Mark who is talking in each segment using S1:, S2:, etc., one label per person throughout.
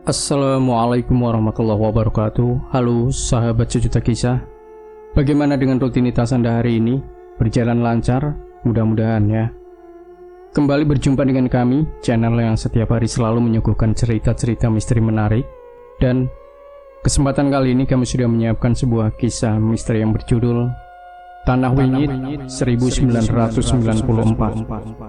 S1: Assalamualaikum warahmatullahi wabarakatuh. Halo sahabat sejuta kisah. Bagaimana dengan rutinitas Anda hari ini? Berjalan lancar? Mudah-mudahan ya. Kembali berjumpa dengan kami, channel yang setiap hari selalu menyuguhkan cerita-cerita misteri menarik. Dan kesempatan kali ini kami sudah menyiapkan sebuah kisah misteri yang berjudul Tanah Wingit 1994.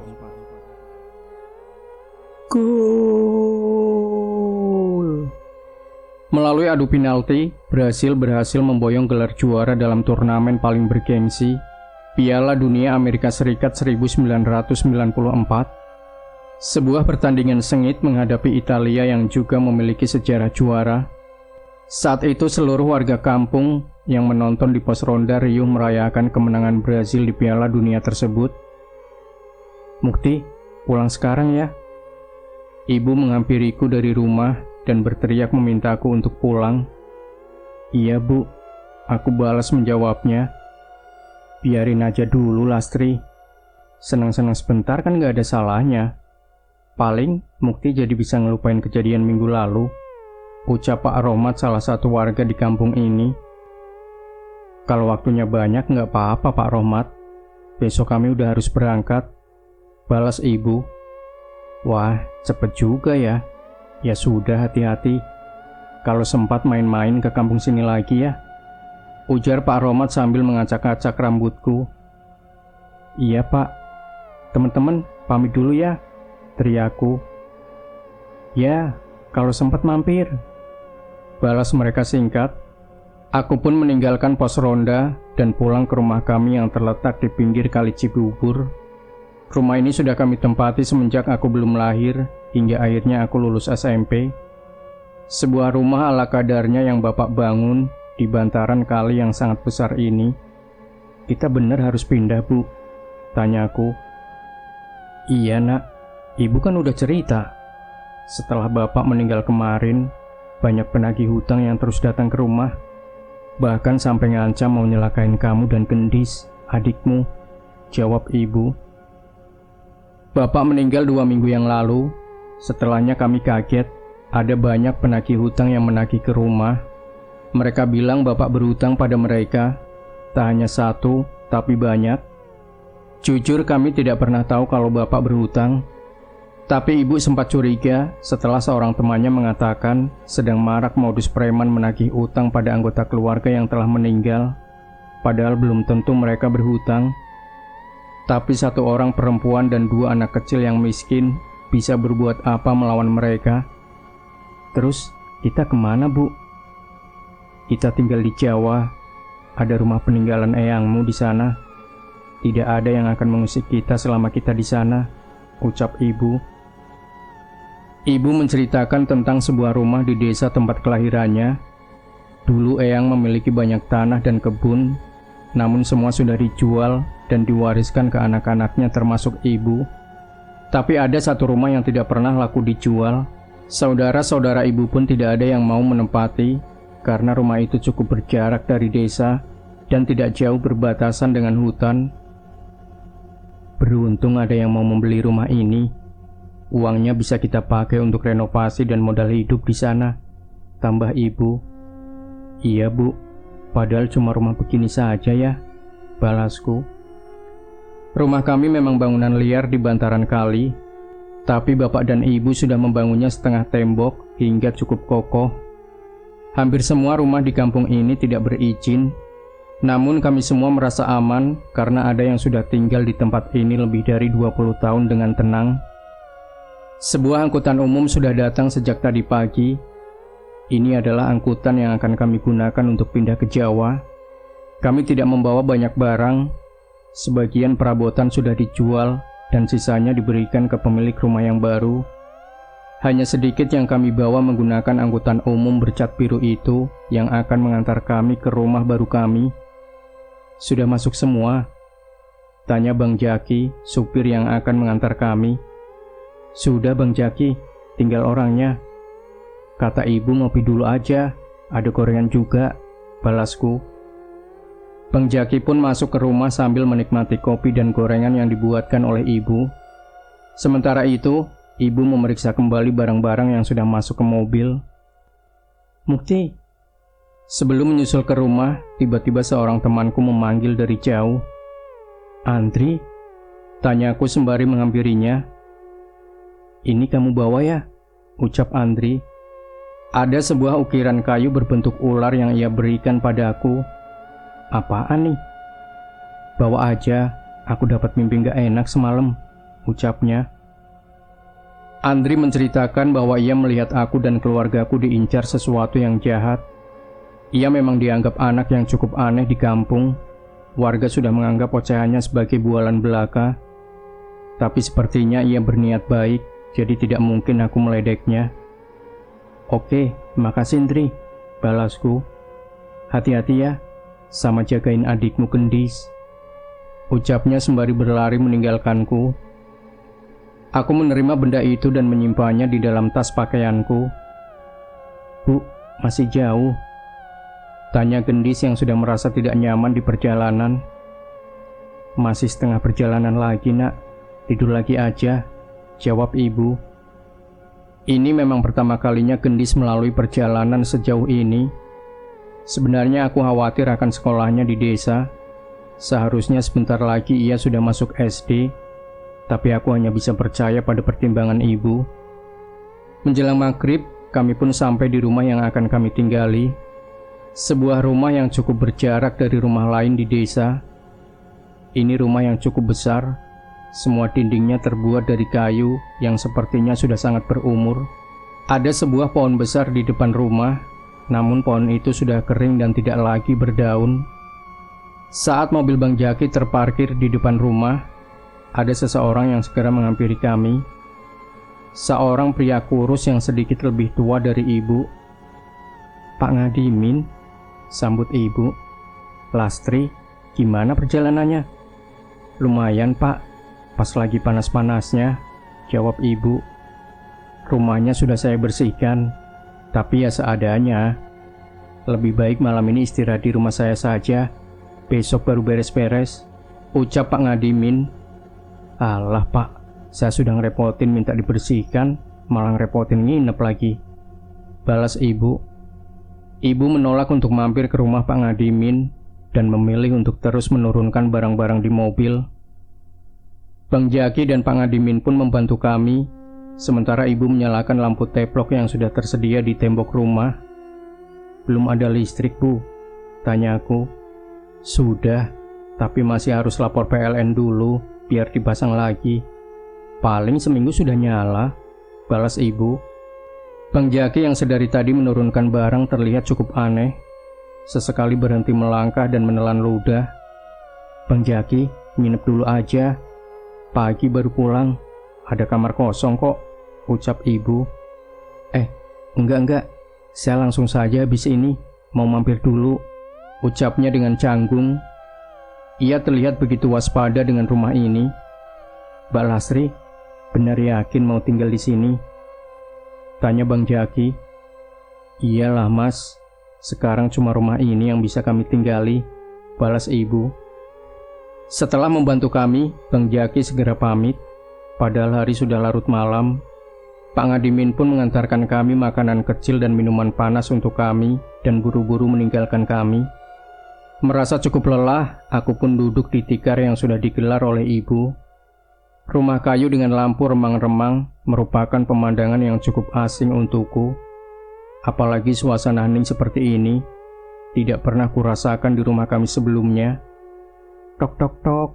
S1: Melalui adu penalti, Brasil berhasil memboyong gelar juara dalam turnamen paling bergengsi, Piala Dunia Amerika Serikat 1994. Sebuah pertandingan sengit menghadapi Italia yang juga memiliki sejarah juara. Saat itu seluruh warga kampung yang menonton di pos ronda riuh merayakan kemenangan Brasil di Piala Dunia tersebut. "Mukti, pulang sekarang ya." Ibu menghampiriku dari rumah dan berteriak memintaku untuk pulang. "Iya bu," aku balas menjawabnya. "Biarin aja dulu Lastri. Senang-senang sebentar kan gak ada salahnya. Paling Mukti jadi bisa ngelupain kejadian minggu lalu," ucap Pak Romat, salah satu warga di kampung ini. "Kalau waktunya banyak gak apa-apa Pak Romat. Besok kami udah harus berangkat," balas ibu. "Wah, cepet juga ya. Ya sudah, hati-hati. Kalau sempat main-main ke kampung sini lagi ya," ujar Pak Romat sambil mengacak-acak rambutku. "Iya pak. Teman-teman pamit dulu ya," teriakku. "Ya, kalau sempat mampir," balas mereka singkat. Aku pun meninggalkan pos ronda dan pulang ke rumah kami yang terletak di pinggir Kali Cibubur. Rumah ini sudah kami tempati semenjak aku belum lahir hingga akhirnya aku lulus SMP. Sebuah rumah ala kadarnya yang bapak bangun di bantaran kali yang sangat besar ini. "Kita benar harus pindah bu?" tanyaku. "Iya nak, ibu kan udah cerita. Setelah bapak meninggal kemarin, banyak penagih hutang yang terus datang ke rumah. Bahkan sampai ngancam mau nyelakain kamu dan Gendis, adikmu," jawab ibu. "Bapak meninggal 2 minggu yang lalu. Setelahnya kami kaget, ada banyak penagih hutang yang menagih ke rumah. Mereka bilang bapak berhutang pada mereka, tak hanya satu, tapi banyak. Jujur kami tidak pernah tahu kalau bapak berhutang. Tapi ibu sempat curiga setelah seorang temannya mengatakan sedang marak modus preman menagih utang pada anggota keluarga yang telah meninggal. Padahal belum tentu mereka berhutang. Tapi satu orang perempuan dan 2 anak kecil yang miskin bisa berbuat apa melawan mereka. Terus kita kemana bu?" "Kita tinggal di Jawa. Ada rumah peninggalan eyangmu di sana. Tidak ada yang akan mengusik kita selama kita di sana," ucap ibu. Ibu menceritakan tentang sebuah rumah di desa tempat kelahirannya. Dulu eyang memiliki banyak tanah dan kebun, namun semua sudah dijual dan diwariskan ke anak-anaknya termasuk ibu. Tapi ada satu rumah yang tidak pernah laku dijual. Saudara-saudara ibu pun tidak ada yang mau menempati karena rumah itu cukup berjarak dari desa dan tidak jauh berbatasan dengan hutan. "Beruntung ada yang mau membeli rumah ini. Uangnya bisa kita pakai untuk renovasi dan modal hidup di sana," tambah ibu. "Iya bu, padahal cuma rumah begini saja ya," balasku. Rumah kami memang bangunan liar di bantaran kali, tapi bapak dan ibu sudah membangunnya setengah tembok hingga cukup kokoh. Hampir semua rumah di kampung ini tidak berizin, namun kami semua merasa aman karena ada yang sudah tinggal di tempat ini lebih dari 20 tahun dengan tenang. Sebuah angkutan umum sudah datang sejak tadi pagi. Ini adalah angkutan yang akan kami gunakan untuk pindah ke Jawa. Kami tidak membawa banyak barang. Sebagian perabotan sudah dijual dan sisanya diberikan ke pemilik rumah yang baru. Hanya sedikit yang kami bawa menggunakan angkutan umum bercat biru itu yang akan mengantar kami ke rumah baru kami. "Sudah masuk semua?" tanya Bang Jaki, supir yang akan mengantar kami. "Sudah Bang Jaki, tinggal orangnya. Kata ibu ngopi dulu aja, ada gorengan juga," balasku. Bang Jaki pun masuk ke rumah sambil menikmati kopi dan gorengan yang dibuatkan oleh ibu. Sementara itu, Ibu memeriksa kembali barang-barang yang sudah masuk ke mobil. Mukti. Sebelum menyusul ke rumah, tiba-tiba seorang temanku memanggil dari jauh. Andri? Tanyaku sembari menghampirinya. Ini kamu bawa ya? Ucap Andri. Ada sebuah ukiran kayu berbentuk ular yang ia berikan padaku. Apaan nih? Bawa aja, aku dapat mimpi gak enak semalam, ucapnya. Andri menceritakan bahwa ia melihat aku dan keluargaku diincar sesuatu yang jahat. Ia memang dianggap anak yang cukup aneh di kampung. Warga sudah menganggap ocehannya sebagai bualan belaka. Tapi sepertinya ia berniat baik, jadi tidak mungkin aku meledeknya. Oke, makasih Andri, balasku. Hati-hati ya, sama jagain adikmu Gendis, ucapnya sembari berlari meninggalkanku. Aku menerima benda itu dan menyimpannya di dalam tas pakaianku. Bu, masih jauh? Tanya Gendis yang sudah merasa tidak nyaman di perjalanan. Masih setengah perjalanan lagi nak, tidur lagi aja, jawab ibu. Ini memang pertama kalinya Gendis melalui perjalanan sejauh ini. Sebenarnya aku khawatir akan sekolahnya di desa. Seharusnya sebentar lagi ia sudah masuk SD, tapi aku hanya bisa percaya pada pertimbangan ibu. Menjelang maghrib, kami pun sampai di rumah yang akan kami tinggali. Sebuah rumah yang cukup berjarak dari rumah lain di desa. Ini rumah yang cukup besar. Semua dindingnya terbuat dari kayu yang sepertinya sudah sangat berumur. Ada sebuah pohon besar di depan rumah, namun pohon itu sudah kering dan tidak lagi berdaun. Saat mobil Bang Jaki terparkir di depan rumah, ada seseorang yang segera menghampiri kami. Seorang pria kurus yang sedikit lebih tua dari ibu. Pak Ngadimin, sambut ibu. Lastri, gimana perjalanannya? Lumayan pak, pas lagi panas-panasnya, jawab ibu. Rumahnya sudah saya bersihkan, tapi ya seadanya. Lebih baik malam ini istirahat di rumah saya saja, besok baru beres-beres, ucap Pak Ngadimin. Alah pak, saya sudah ngerepotin minta dibersihkan, malah ngerepotin nginep lagi, balas ibu. Ibu menolak untuk mampir ke rumah Pak Ngadimin dan memilih untuk terus menurunkan barang-barang di mobil. Bang Jaki dan Pak Ngadimin pun membantu kami, sementara ibu menyalakan lampu teplok yang sudah tersedia di tembok rumah. Belum ada listrik bu, tanyaku. Sudah, tapi masih harus lapor PLN dulu, biar dipasang lagi. Paling seminggu sudah nyala, balas ibu. Bang Jaki yang sedari tadi menurunkan barang terlihat cukup aneh. Sesekali berhenti melangkah dan menelan ludah. Bang Jaki, nginep dulu aja. Pagi baru pulang, ada kamar kosong kok, ucap ibu. Enggak, saya langsung saja habis ini, mau mampir dulu, ucapnya dengan canggung. Ia terlihat begitu waspada dengan rumah ini. Mbak Lasri, benar yakin mau tinggal di sini? Tanya Bang Jaki. Iyalah mas, sekarang cuma rumah ini yang bisa kami tinggali, balas ibu. Setelah membantu kami, Bang Jaki segera pamit. Padahal hari sudah larut malam. Pak Ngadimin pun mengantarkan kami makanan kecil dan minuman panas untuk kami dan buru-buru meninggalkan kami. Merasa cukup lelah, aku pun duduk di tikar yang sudah digelar oleh ibu. Rumah kayu dengan lampu remang-remang merupakan pemandangan yang cukup asing untukku. Apalagi suasana hening seperti ini, tidak pernah kurasakan di rumah kami sebelumnya. Tok tok tok.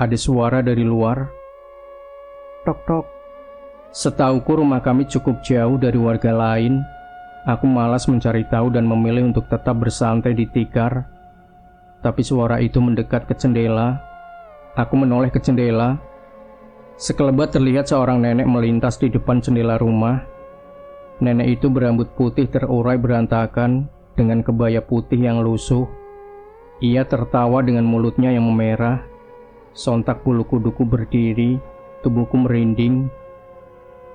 S1: Ada suara dari luar. Tok tok. Setauku rumah kami cukup jauh dari warga lain. Aku malas mencari tahu dan memilih untuk tetap bersantai di tikar. Tapi suara itu mendekat ke jendela. Aku menoleh ke jendela. Sekelebat terlihat seorang nenek melintas di depan jendela rumah. Nenek itu berambut putih terurai berantakan dengan kebaya putih yang lusuh. Ia tertawa dengan mulutnya yang memerah. Sontak bulu kuduku berdiri, tubuhku merinding.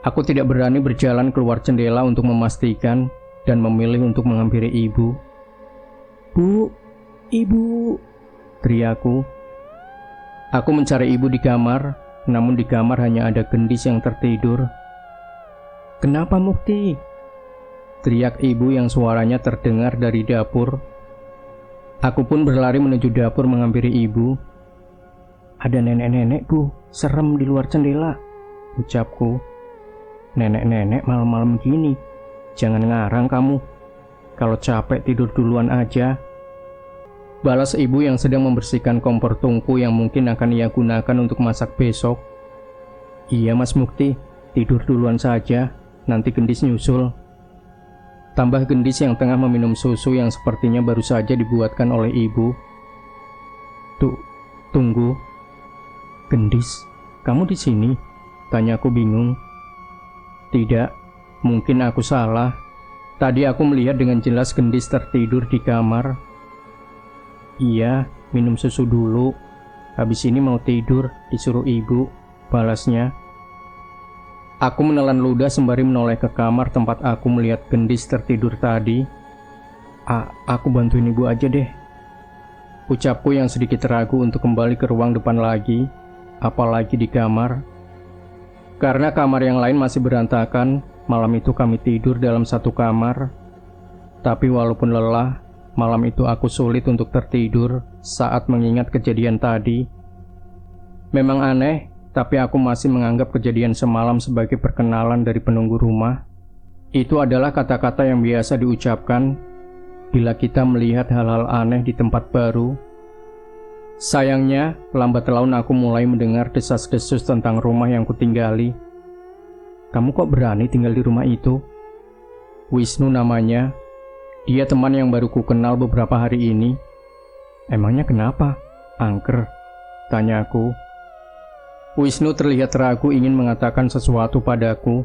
S1: Aku tidak berani berjalan keluar jendela untuk memastikan dan memilih untuk menghampiri ibu. Bu, ibu, teriakku. Aku mencari ibu di kamar, namun di kamar hanya ada Gendis yang tertidur. "Kenapa, Mukti?" teriak ibu yang suaranya terdengar dari dapur. Aku pun berlari menuju dapur menghampiri ibu. "Ada nenek-nenek, Bu, serem di luar jendela," ucapku. "Nenek-nenek malam-malam gini, jangan ngarang kamu. Kalau capek tidur duluan aja," balas ibu yang sedang membersihkan kompor tungku yang mungkin akan ia gunakan untuk masak besok. "Iya Mas Mukti, tidur duluan saja, nanti Gendis nyusul," tambah Gendis yang tengah meminum susu yang sepertinya baru saja dibuatkan oleh ibu. Tunggu. "Gendis, kamu di sini?" tanyaku bingung. Tidak, mungkin aku salah. Tadi aku melihat dengan jelas Gendis tertidur di kamar. "Iya, minum susu dulu. Habis ini mau tidur, disuruh ibu," balasnya. Aku menelan ludah sembari menoleh ke kamar tempat aku melihat Gendis tertidur tadi. Aku bantuin ibu aja deh," ucapku yang sedikit ragu untuk kembali ke ruang depan lagi, apalagi di kamar. Karena kamar yang lain masih berantakan, malam itu kami tidur dalam satu kamar. Tapi walaupun lelah, malam itu aku sulit untuk tertidur saat mengingat kejadian tadi. Memang aneh, tapi aku masih menganggap kejadian semalam sebagai perkenalan dari penunggu rumah. Itu adalah kata-kata yang biasa diucapkan bila kita melihat hal-hal aneh di tempat baru. Sayangnya, lambat laun aku mulai mendengar desas-desus tentang rumah yang kutinggali. "Kamu kok berani tinggal di rumah itu?" Wisnu namanya. Dia teman yang baru ku kenal beberapa hari ini. "Emangnya kenapa? Angker?" tanyaku. Wisnu terlihat ragu ingin mengatakan sesuatu padaku.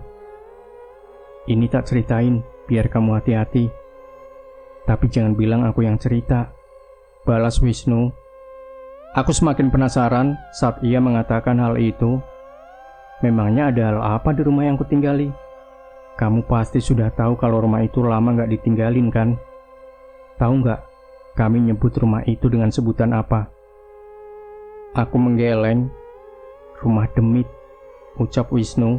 S1: "Ini tak ceritain, biar kamu hati-hati. Tapi jangan bilang aku yang cerita," balas Wisnu. Aku semakin penasaran saat ia mengatakan hal itu. "Memangnya ada hal apa di rumah yang kutinggali? Kamu pasti sudah tahu kalau rumah itu lama gak ditinggalin kan? Tahu gak, kami nyebut rumah itu dengan sebutan apa?" Aku menggeleng. "Rumah demit," ucap Wisnu.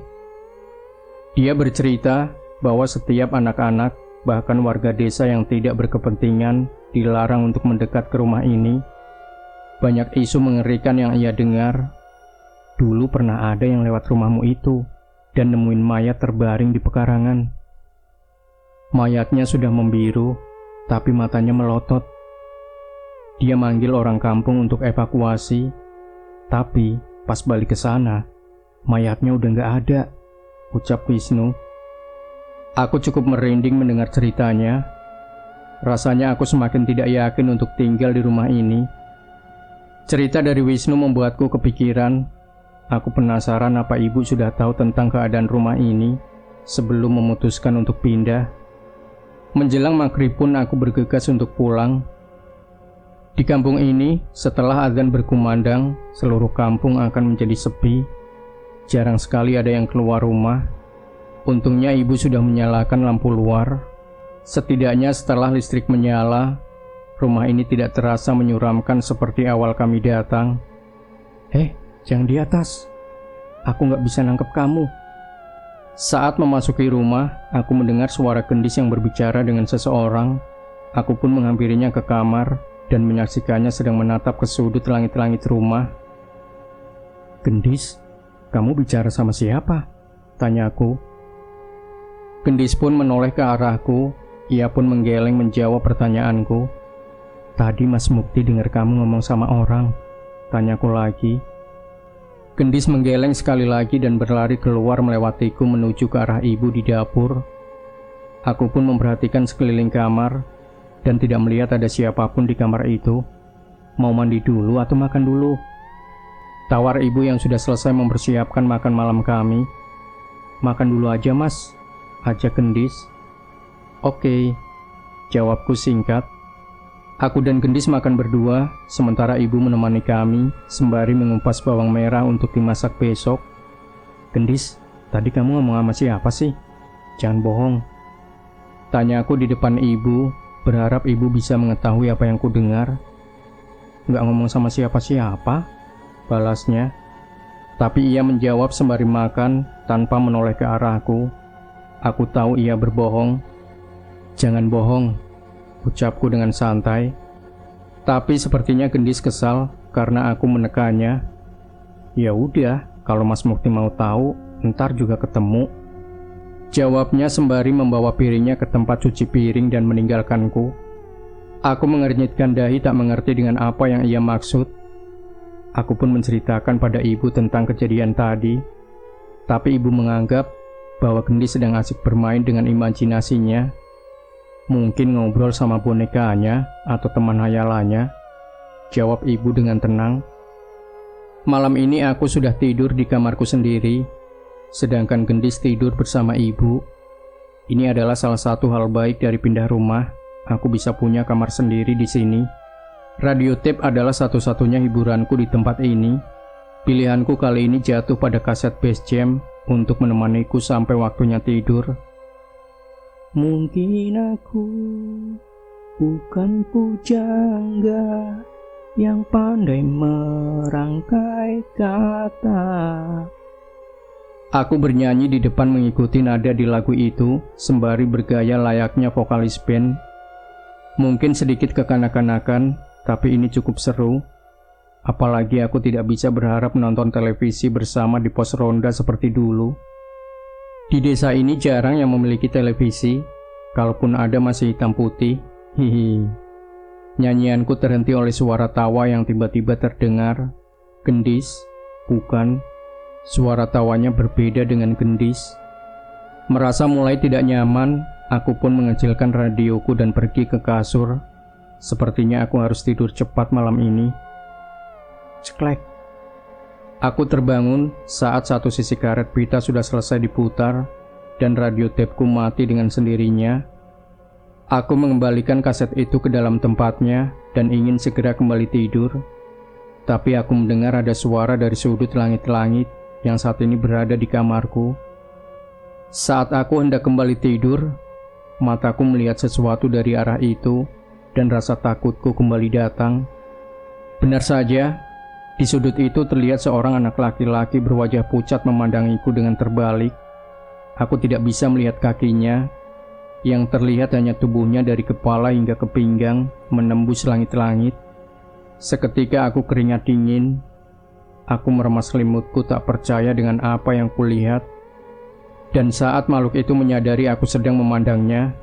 S1: Dia bercerita bahwa setiap anak-anak, bahkan warga desa yang tidak berkepentingan, dilarang untuk mendekat ke rumah ini. Banyak isu mengerikan yang ia dengar. Dulu pernah ada yang lewat rumahmu itu dan nemuin mayat terbaring di pekarangan. Mayatnya sudah membiru, tapi matanya melotot. Dia manggil orang kampung untuk evakuasi, tapi pas balik ke sana, mayatnya udah gak ada, ucap Wisnu. Aku cukup merinding mendengar ceritanya. Rasanya aku semakin tidak yakin untuk tinggal di rumah ini. Cerita dari Wisnu membuatku kepikiran. Aku penasaran apa ibu sudah tahu tentang keadaan rumah ini sebelum memutuskan untuk pindah. Menjelang maghrib pun aku bergegas untuk pulang. Di kampung ini, setelah azan berkumandang, seluruh kampung akan menjadi sepi. Jarang sekali ada yang keluar rumah. Untungnya ibu sudah menyalakan lampu luar. Setidaknya setelah listrik menyala, rumah ini tidak terasa menyuramkan seperti awal kami datang. Jangan di atas. Aku gak bisa nangkep kamu. Saat memasuki rumah, aku mendengar suara Gendis yang berbicara dengan seseorang. Aku pun menghampirinya ke kamar dan menyaksikannya sedang menatap ke sudut langit-langit rumah. "Gendis, kamu bicara sama siapa?" tanyaku. Gendis pun menoleh ke arahku. Ia pun menggeleng menjawab pertanyaanku. "Tadi Mas Mukti dengar kamu ngomong sama orang," tanyaku lagi. Gendis menggeleng sekali lagi dan berlari keluar melewatiku menuju ke arah ibu di dapur. Aku pun memperhatikan sekeliling kamar dan tidak melihat ada siapapun di kamar itu. Mau mandi dulu atau makan dulu? Tawar ibu yang sudah selesai mempersiapkan makan malam kami. "Makan dulu aja Mas," ajak Gendis. "Oke," jawabku singkat. Aku dan Gendis makan berdua, sementara ibu menemani kami sembari mengupas bawang merah untuk dimasak besok. "Gendis, tadi kamu ngomong sama siapa sih? Jangan bohong," tanya aku di depan ibu, berharap ibu bisa mengetahui apa yang ku dengar. "Nggak ngomong sama siapa-siapa," balasnya. Tapi ia menjawab sembari makan tanpa menoleh ke arahku. Aku tahu ia berbohong. "Jangan bohong," ucapku dengan santai. Tapi sepertinya Gendis kesal karena aku menekannya. "Ya udah, kalau Mas Mukti mau tahu, ntar juga ketemu," jawabnya sembari membawa piringnya ke tempat cuci piring dan meninggalkanku. Aku mengernyitkan dahi tak mengerti dengan apa yang ia maksud. Aku pun menceritakan pada ibu tentang kejadian tadi. Tapi ibu menganggap bahwa Gendis sedang asik bermain dengan imajinasinya. Mungkin ngobrol sama bonekanya atau teman hayalannya, jawab ibu dengan tenang. Malam ini aku sudah tidur di kamarku sendiri, sedangkan Gendis tidur bersama ibu. Ini adalah salah satu hal baik dari pindah rumah. Aku bisa punya kamar sendiri di sini. Radio tape adalah satu-satunya hiburanku di tempat ini. Pilihanku kali ini jatuh pada kaset Bass Jam untuk menemaniku sampai waktunya tidur. Mungkin aku bukan pujangga yang pandai merangkai kata. Aku bernyanyi di depan mengikuti nada di lagu itu sembari bergaya layaknya vokalis band. Mungkin sedikit kekanak-kanakan, tapi ini cukup seru. Apalagi aku tidak bisa berharap menonton televisi bersama di pos ronda seperti dulu. Di desa ini jarang yang memiliki televisi, kalaupun ada masih hitam putih. Hihi. Nyanyianku terhenti oleh suara tawa yang tiba-tiba terdengar. Gendis? Bukan. Suara tawanya berbeda dengan Gendis. Merasa mulai tidak nyaman, aku pun mengecilkan radioku dan pergi ke kasur. Sepertinya aku harus tidur cepat malam ini. Ceklek. Aku terbangun saat satu sisi karet pita sudah selesai diputar dan radio tapeku mati dengan sendirinya. Aku mengembalikan kaset itu ke dalam tempatnya dan ingin segera kembali tidur. Tapi aku mendengar ada suara dari sudut langit-langit yang saat ini berada di kamarku. Saat aku hendak kembali tidur, mataku melihat sesuatu dari arah itu dan rasa takutku kembali datang. Benar saja, di sudut itu terlihat seorang anak laki-laki berwajah pucat memandangiku dengan terbalik. Aku tidak bisa melihat kakinya, yang terlihat hanya tubuhnya dari kepala hingga ke pinggang menembus langit-langit. Seketika aku keringat dingin. Aku meremas selimutku tak percaya dengan apa yang kulihat. Dan saat makhluk itu menyadari aku sedang memandangnya,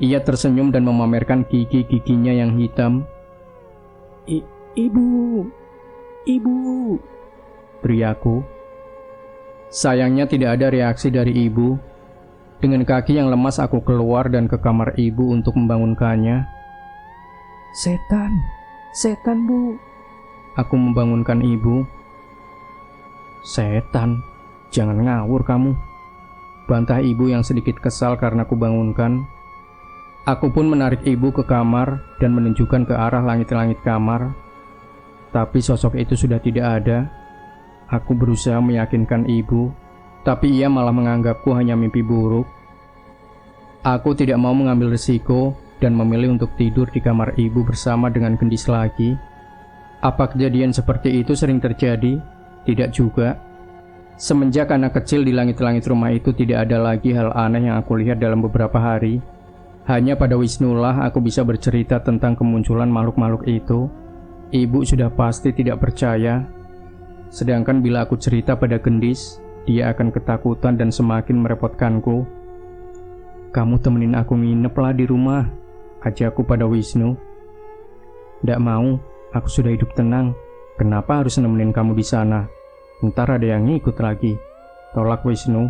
S1: ia tersenyum dan memamerkan gigi-giginya yang hitam. Ibu, teriakku. Sayangnya tidak ada reaksi dari ibu. Dengan kaki yang lemas aku keluar dan ke kamar ibu untuk membangunkannya. Setan bu. Aku membangunkan ibu. Setan, jangan ngawur kamu, bantah ibu yang sedikit kesal karena kubangunkan. Aku pun menarik ibu ke kamar dan menunjukkan ke arah langit-langit kamar. Tapi sosok itu sudah tidak ada. Aku berusaha meyakinkan ibu, tapi ia malah menganggapku hanya mimpi buruk. Aku tidak mau mengambil risiko dan memilih untuk tidur di kamar ibu bersama dengan Gendis lagi. Apa kejadian seperti itu sering terjadi? Tidak juga. Semenjak anak kecil di langit-langit rumah itu tidak ada lagi hal aneh yang aku lihat dalam beberapa hari. Hanya pada Wisnulah aku bisa bercerita tentang kemunculan makhluk-makhluk itu. Ibu sudah pasti tidak percaya. Sedangkan bila aku cerita pada Gendis, dia akan ketakutan dan semakin merepotkanku. Kamu temenin aku nginep lah di rumah, ajakku pada Wisnu. Nggak mau, aku sudah hidup tenang. Kenapa harus nemenin kamu di sana? Ntar ada yang ngikut lagi, tolak Wisnu.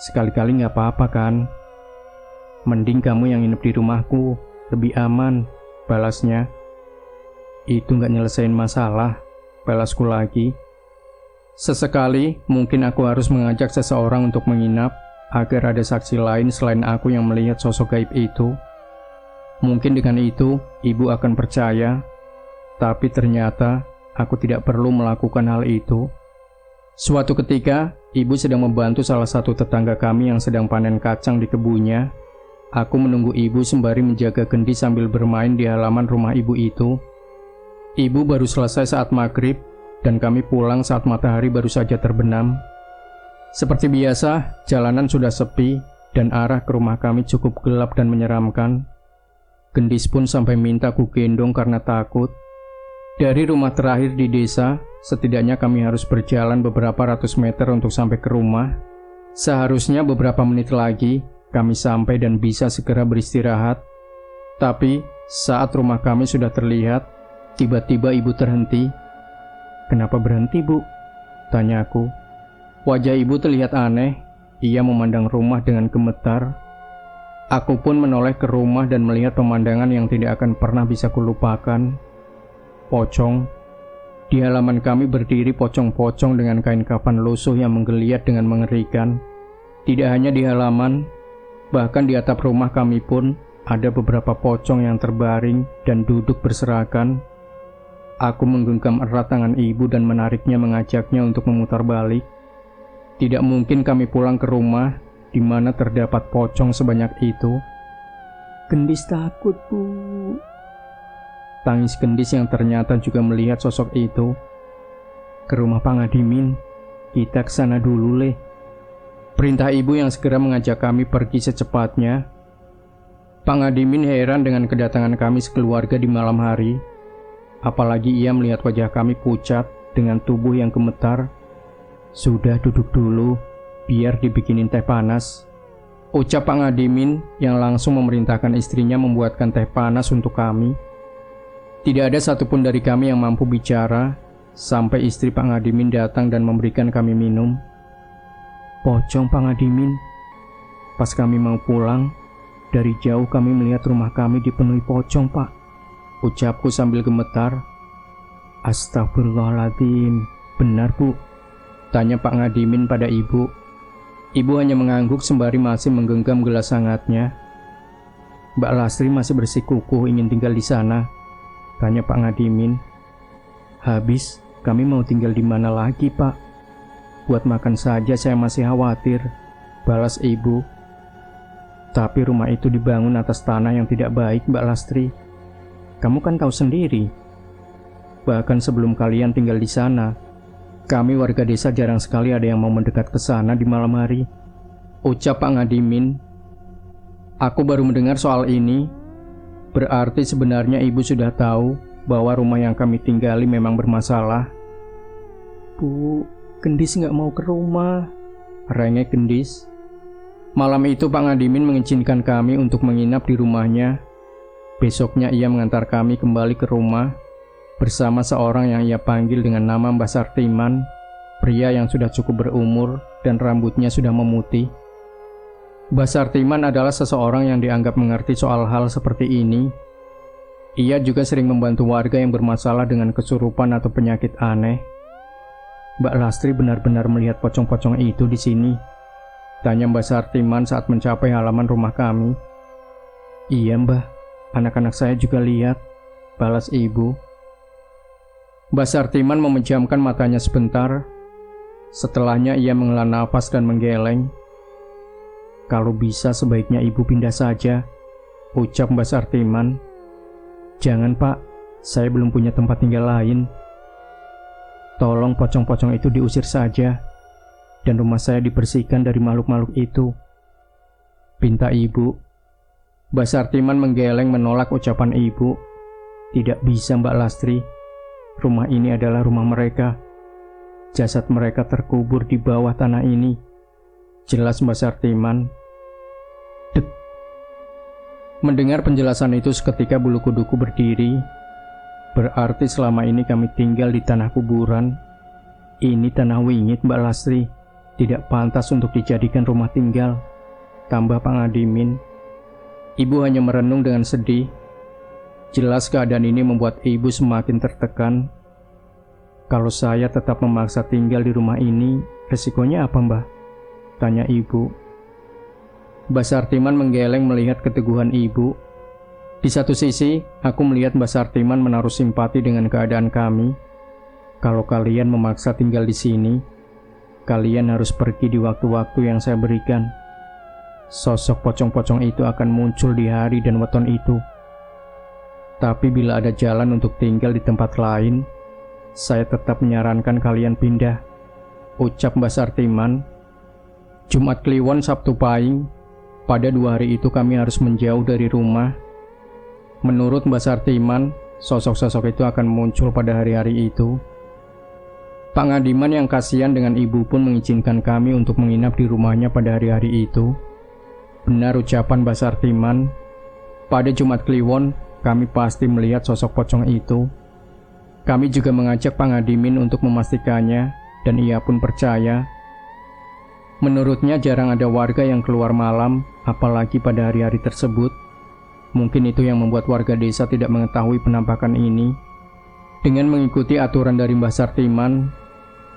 S1: Sekali-kali nggak apa-apa kan? Mending kamu yang nginep di rumahku, lebih aman, balasnya. Itu nggak nyelesain masalah, balasku lagi. Sesekali mungkin aku harus mengajak seseorang untuk menginap agar ada saksi lain selain aku yang melihat sosok gaib itu. Mungkin dengan itu ibu akan percaya, tapi ternyata aku tidak perlu melakukan hal itu. Suatu ketika, ibu sedang membantu salah satu tetangga kami yang sedang panen kacang di kebunnya. Aku menunggu ibu sembari menjaga Gendis sambil bermain di halaman rumah ibu itu. Ibu baru selesai saat maghrib, dan kami pulang saat matahari baru saja terbenam. Seperti biasa, jalanan sudah sepi dan arah ke rumah kami cukup gelap dan menyeramkan. Gendis pun sampai minta ku gendong karena takut. Dari rumah terakhir di desa, setidaknya kami harus berjalan beberapa ratus meter untuk sampai ke rumah. Seharusnya beberapa menit lagi, kami sampai dan bisa segera beristirahat. Tapi, saat rumah kami sudah terlihat, tiba-tiba ibu terhenti. "Kenapa berhenti, Bu?" tanya aku. Wajah ibu terlihat aneh, ia memandang rumah dengan gemetar. Aku pun menoleh ke rumah dan melihat pemandangan yang tidak akan pernah bisa kulupakan. Pocong. Di halaman kami berdiri pocong-pocong dengan kain kafan lusuh yang menggeliat dengan mengerikan. Tidak hanya di halaman, bahkan di atap rumah kami pun ada beberapa pocong yang terbaring dan duduk berserakan. Aku menggenggam erat tangan ibu dan menariknya mengajaknya untuk memutar balik. Tidak mungkin kami pulang ke rumah di mana terdapat pocong sebanyak itu. "Gendis takut, Bu." Tangis Gendis yang ternyata juga melihat sosok itu. "Ke rumah Pak Ngadimin, kita ke sana dulu, Le." Perintah ibu yang segera mengajak kami pergi secepatnya. Pak Ngadimin heran dengan kedatangan kami sekeluarga di malam hari. Apalagi ia melihat wajah kami pucat dengan tubuh yang gemetar. "Sudah, duduk dulu, biar dibikinin teh panas," ucap Pak Ngadimin yang langsung memerintahkan istrinya membuatkan teh panas untuk kami. Tidak ada satupun dari kami yang mampu bicara sampai istri Pak Ngadimin datang dan memberikan kami minum. "Pocong, Pak Ngadimin. Pas kami mau pulang, dari jauh kami melihat rumah kami dipenuhi pocong, Pak," ucapku sambil gemetar. "Astagfirullahaladzim, benar, Bu?" tanya Pak Ngadimin pada ibu. Ibu hanya mengangguk sembari masih menggenggam gelas hangatnya. "Mbak Lastri masih bersikukuh ingin tinggal di sana?" tanya Pak Ngadimin. "Habis, kami mau tinggal di mana lagi, Pak? Buat makan saja saya masih khawatir," balas ibu. "Tapi rumah itu dibangun atas tanah yang tidak baik, Mbak Lastri. Kamu kan tahu sendiri. Bahkan sebelum kalian tinggal di sana, kami warga desa jarang sekali ada yang mau mendekat ke sana di malam hari," ucap Pak Ngadimin. Aku baru mendengar soal ini. Berarti sebenarnya ibu sudah tahu bahwa rumah yang kami tinggali memang bermasalah. "Bu, Gendis nggak mau ke rumah," rengek Gendis. Malam itu Pak Ngadimin mengizinkan kami untuk menginap di rumahnya. Besoknya ia mengantar kami kembali ke rumah bersama seorang yang ia panggil dengan nama Mbah Sartiman, pria yang sudah cukup berumur dan rambutnya sudah memutih. Mbah Sartiman adalah seseorang yang dianggap mengerti soal hal seperti ini. Ia juga sering membantu warga yang bermasalah dengan kesurupan atau penyakit aneh. "Mbak Lastri benar-benar melihat pocong-pocong itu di sini?" tanya Mbah Sartiman saat mencapai halaman rumah kami. "Iya, Mbah. Anak-anak saya juga lihat," balas ibu. Mbah Sartiman memejamkan matanya sebentar. Setelahnya ia menghela nafas dan menggeleng. "Kalau bisa sebaiknya ibu pindah saja," ucap Mbah Sartiman. "Jangan, Pak. Saya belum punya tempat tinggal lain. Tolong pocong-pocong itu diusir saja dan rumah saya dibersihkan dari makhluk-makhluk itu," pinta ibu. Mbah Sartiman menggeleng menolak ucapan ibu. "Tidak bisa, Mbak Lastri. Rumah ini adalah rumah mereka. Jasad mereka terkubur di bawah tanah ini," jelas Mbah Sartiman. Dek. Mendengar penjelasan itu seketika bulu kuduku berdiri. Berarti selama ini kami tinggal di tanah kuburan. Ini tanah wingit, Mbak Lastri. Tidak pantas untuk dijadikan rumah tinggal, tambah Pak Ngadimin. Ibu hanya merenung dengan sedih. Jelas keadaan ini membuat ibu semakin tertekan. "Kalau saya tetap memaksa tinggal di rumah ini, resikonya apa, Mbah?" tanya ibu. Mbah Sartiman menggeleng melihat keteguhan ibu. Di satu sisi, aku melihat Mbah Sartiman menaruh simpati dengan keadaan kami. "Kalau kalian memaksa tinggal di sini, kalian harus pergi di waktu-waktu yang saya berikan. Sosok pocong-pocong itu akan muncul di hari dan weton itu. Tapi bila ada jalan untuk tinggal di tempat lain, saya tetap menyarankan kalian pindah, ucap Mbah Sartiman. Jumat Kliwon Sabtu Pahing, pada 2 hari itu kami harus menjauh dari rumah. Menurut Mbah Sartiman, sosok-sosok itu akan muncul pada hari-hari itu. Pak Ngadiman yang kasihan dengan ibu pun mengizinkan kami untuk menginap di rumahnya pada hari-hari itu. Benar ucapan Mbah Sartiman, pada Jumat Kliwon kami pasti melihat sosok pocong itu. Kami juga mengajak Pak Ngadimin untuk memastikannya, dan ia pun percaya. Menurutnya jarang ada warga yang keluar malam, apalagi pada hari-hari tersebut. Mungkin itu yang membuat warga desa tidak mengetahui penampakan ini. Dengan mengikuti aturan dari Mbah Sartiman,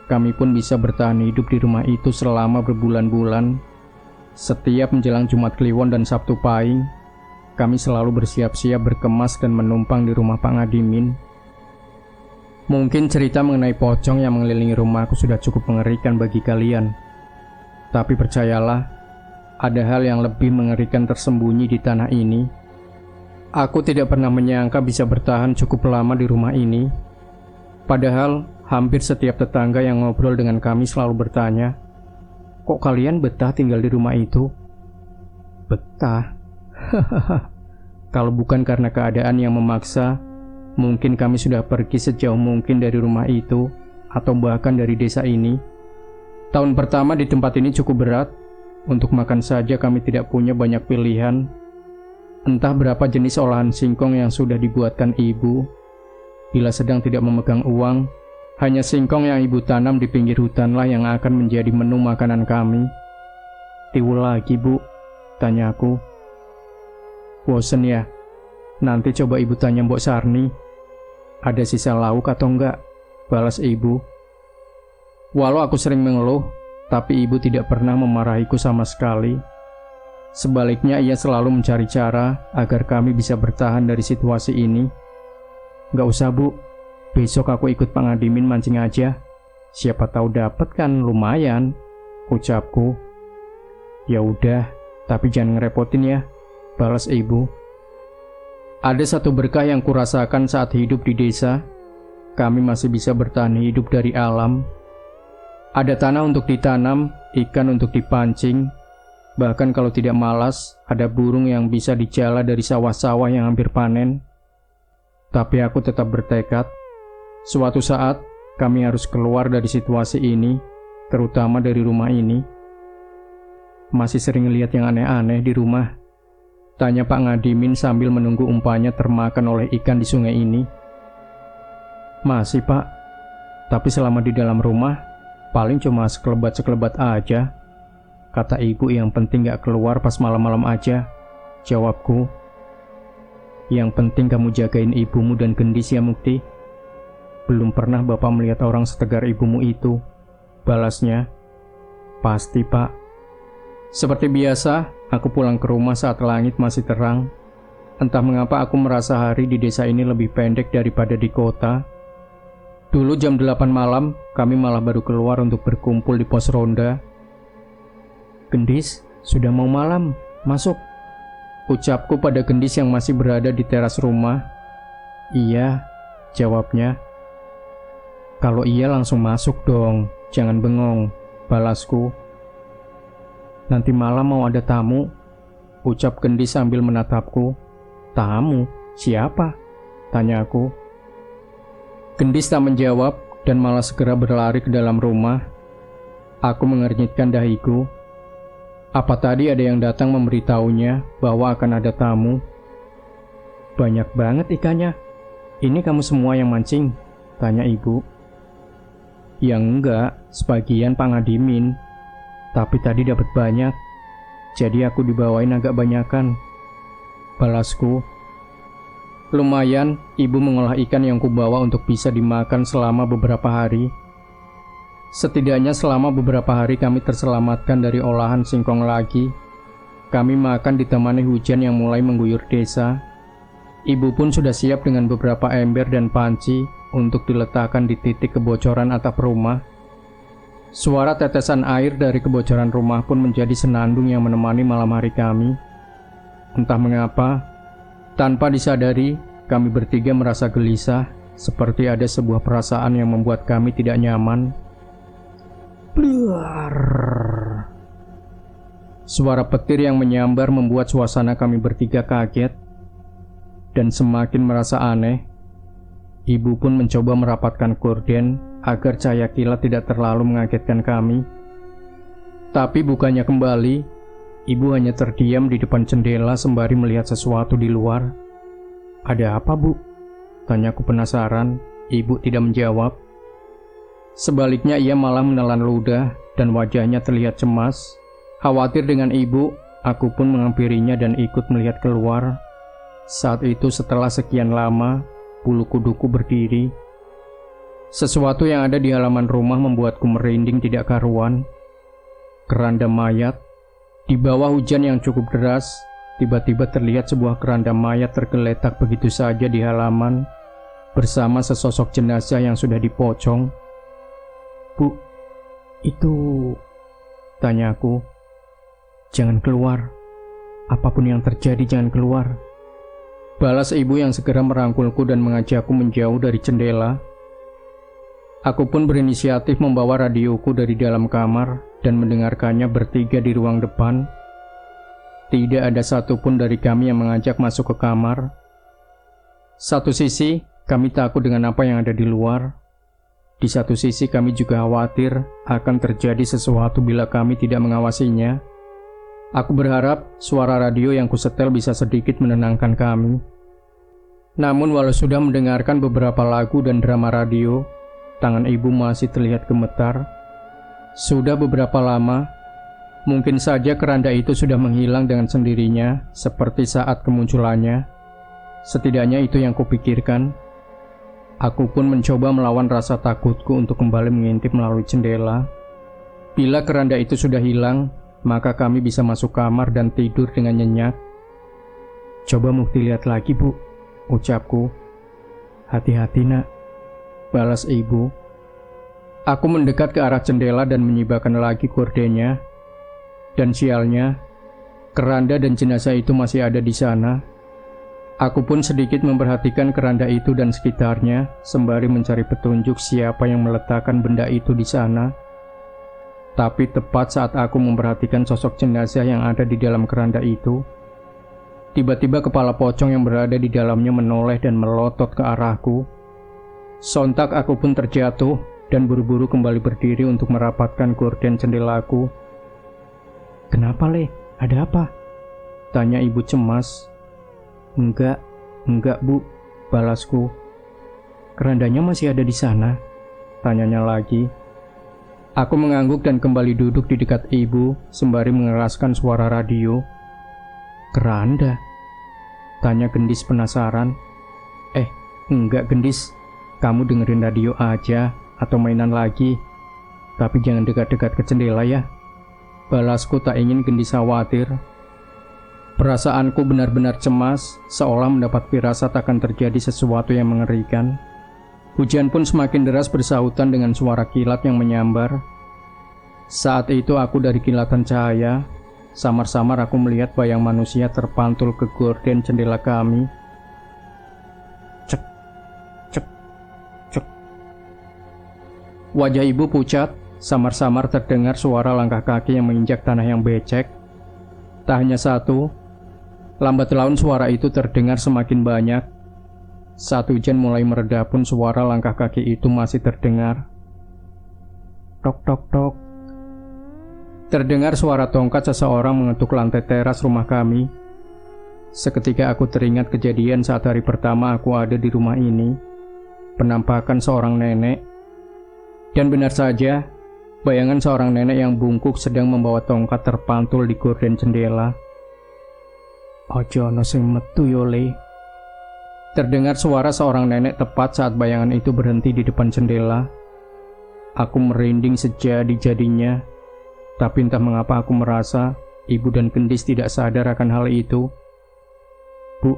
S1: kami pun bisa bertahan hidup di rumah itu selama berbulan-bulan. Setiap menjelang Jumat Kliwon dan Sabtu Pahing, kami selalu bersiap-siap berkemas dan menumpang di rumah Pak Ngadimin. Mungkin cerita mengenai pocong yang mengelilingi rumahku sudah cukup mengerikan bagi kalian. Tapi percayalah, ada hal yang lebih mengerikan tersembunyi di tanah ini. Aku tidak pernah menyangka bisa bertahan cukup lama di rumah ini. Padahal, hampir setiap tetangga yang ngobrol dengan kami selalu bertanya, "Kok kalian betah tinggal di rumah itu?" Betah? Kalau bukan karena keadaan yang memaksa, mungkin kami sudah pergi sejauh mungkin dari rumah itu, atau bahkan dari desa ini. Tahun pertama di tempat ini cukup berat. Untuk makan saja kami tidak punya banyak pilihan. Entah berapa jenis olahan singkong yang sudah dibuatkan ibu. Bila sedang tidak memegang uang, hanya singkong yang ibu tanam di pinggir hutanlah yang akan menjadi menu makanan kami. "Tiwul lagi, Bu?" tanyaku. "Bosen ya? Nanti coba ibu tanya Mbok Sarni. Ada sisa lauk atau enggak?" balas ibu. Walau aku sering mengeluh, tapi ibu tidak pernah memarahiku sama sekali. Sebaliknya ia selalu mencari cara agar kami bisa bertahan dari situasi ini. "Nggak usah, Bu. Besok aku ikut Pak Ngadimin mancing aja. Siapa tahu dapat kan, lumayan," ucapku. "Ya udah, tapi jangan ngerepotin ya," balas ibu. Ada satu berkah yang kurasakan saat hidup di desa. Kami masih bisa bertahan hidup dari alam. Ada tanah untuk ditanam, ikan untuk dipancing. Bahkan kalau tidak malas, ada burung yang bisa dijala dari sawah-sawah yang hampir panen. Tapi aku tetap bertekad. Suatu saat, kami harus keluar dari situasi ini, terutama dari rumah ini. "Masih sering lihat yang aneh-aneh di rumah?" tanya Pak Ngadimin sambil menunggu umpannya termakan oleh ikan di sungai ini. "Masih, Pak. Tapi selama di dalam rumah, paling cuma sekelebat-sekelebat aja," kata ibu. "Yang penting gak keluar pas malam-malam aja," jawabku. "Yang penting kamu jagain ibumu dan Gendis ya, Mukti. Belum pernah Bapak melihat orang setegar ibumu itu," balasnya. "Pasti, Pak." Seperti biasa, aku pulang ke rumah saat langit masih terang. Entah mengapa aku merasa hari di desa ini lebih pendek daripada di kota. Dulu jam 8 malam, kami malah baru keluar untuk berkumpul di pos ronda. "Gendis, sudah mau malam, masuk," ucapku pada Gendis yang masih berada di teras rumah. "Iya," jawabnya. "Kalau iya langsung masuk dong, jangan bengong," balasku. "Nanti malam mau ada tamu," ucap Gendis sambil menatapku. "Tamu? Siapa?" tanyaku. Gendis tak menjawab dan malah segera berlari ke dalam rumah. Aku mengernyitkan dahiku. Apa tadi ada yang datang memberitahunya bahwa akan ada tamu? "Banyak banget ikannya. Ini kamu semua yang mancing?" tanya ibu. "Ya enggak, sebagian Pak Ngadimin. Tapi tadi dapat banyak, jadi aku dibawain agak banyakan," balasku. Lumayan, ibu mengolah ikan yang kubawa untuk bisa dimakan selama beberapa hari. Setidaknya selama beberapa hari kami terselamatkan dari olahan singkong lagi. Kami makan ditemani hujan yang mulai mengguyur desa. Ibu pun sudah siap dengan beberapa ember dan panci untuk diletakkan di titik kebocoran atap rumah. Suara tetesan air dari kebocoran rumah pun menjadi senandung yang menemani malam hari kami. Entah mengapa, tanpa disadari, kami bertiga merasa gelisah seperti ada sebuah perasaan yang membuat kami tidak nyaman. Bluar. Suara petir yang menyambar membuat suasana kami bertiga kaget dan semakin merasa aneh. Ibu pun mencoba merapatkan gorden agar cahaya kilat tidak terlalu mengagetkan kami. Tapi bukannya kembali, ibu hanya terdiam di depan jendela sembari melihat sesuatu di luar. "Ada apa, Bu?" tanyaku penasaran. Ibu tidak menjawab. Sebaliknya ia malah menelan ludah dan wajahnya terlihat cemas. Khawatir dengan ibu, aku pun menghampirinya dan ikut melihat keluar. Saat itu setelah sekian lama, bulu kuduku berdiri. Sesuatu yang ada di halaman rumah membuatku merinding tidak karuan. Keranda mayat. Di bawah hujan yang cukup deras, tiba-tiba terlihat sebuah keranda mayat tergeletak begitu saja di halaman bersama sesosok jenazah yang sudah dipocong. "Bu, itu..." tanyaku. "Jangan keluar. Apapun yang terjadi, jangan keluar," balas ibu yang segera merangkulku dan mengajakku menjauh dari jendela. Aku pun berinisiatif membawa radioku dari dalam kamar dan mendengarkannya bertiga di ruang depan. Tidak ada satupun dari kami yang mengajak masuk ke kamar. Satu sisi, kami takut dengan apa yang ada di luar. Di satu sisi kami juga khawatir akan terjadi sesuatu bila kami tidak mengawasinya. Aku berharap suara radio yang kusetel bisa sedikit menenangkan kami. Namun walau sudah mendengarkan beberapa lagu dan drama radio, tangan ibu masih terlihat gemetar. Sudah beberapa lama, mungkin saja keranda itu sudah menghilang dengan sendirinya seperti saat kemunculannya. Setidaknya itu yang kupikirkan. Aku pun mencoba melawan rasa takutku untuk kembali mengintip melalui jendela. Bila keranda itu sudah hilang, maka kami bisa masuk kamar dan tidur dengan nyenyak. "Coba Mukti lihat lagi, Bu," ucapku. "Hati-hati, Nak," balas ibu. Aku mendekat ke arah jendela dan menyibakan lagi gordennya. Dan sialnya, keranda dan jenazah itu masih ada di sana. Aku pun sedikit memperhatikan keranda itu dan sekitarnya, sembari mencari petunjuk siapa yang meletakkan benda itu di sana. Tapi tepat saat aku memperhatikan sosok jenazah yang ada di dalam keranda itu, tiba-tiba kepala pocong yang berada di dalamnya menoleh dan melotot ke arahku. Sontak aku pun terjatuh dan buru-buru kembali berdiri untuk merapatkan gorden jendelaku. "Kenapa, Le? Ada apa?" tanya ibu cemas. Enggak, Bu," balasku. "Kerandanya masih ada di sana?" tanyanya lagi. Aku mengangguk dan kembali duduk di dekat ibu sembari mengeraskan suara radio. "Keranda?" tanya Gendis penasaran. Enggak Gendis, kamu dengerin radio aja atau mainan lagi. Tapi jangan dekat-dekat ke jendela ya," balasku tak ingin Gendis khawatir. Perasaanku benar-benar cemas, seolah mendapat firasat akan terjadi sesuatu yang mengerikan. Hujan pun semakin deras bersahutan dengan suara kilat yang menyambar. Saat itu aku dari kilatan cahaya, samar-samar aku melihat bayang manusia terpantul ke gorden jendela kami. Cek, cek, cek. Wajah ibu pucat, samar-samar terdengar suara langkah kaki yang menginjak tanah yang becek. Tak hanya satu, lambat laun suara itu terdengar semakin banyak. Saat hujan mulai mereda pun suara langkah kaki itu masih terdengar. Tok tok tok. Terdengar suara tongkat seseorang mengetuk lantai teras rumah kami. Seketika aku teringat kejadian saat hari pertama aku ada di rumah ini. Penampakan seorang nenek. Dan benar saja, bayangan seorang nenek yang bungkuk sedang membawa tongkat terpantul di gorden jendela. "Ojo ono sing metu yo, Le." Terdengar suara seorang nenek tepat saat bayangan itu berhenti di depan jendela. Aku merinding sejadi-jadinya, tapi entah mengapa aku merasa ibu dan Gendis tidak sadar akan hal itu. "Bu,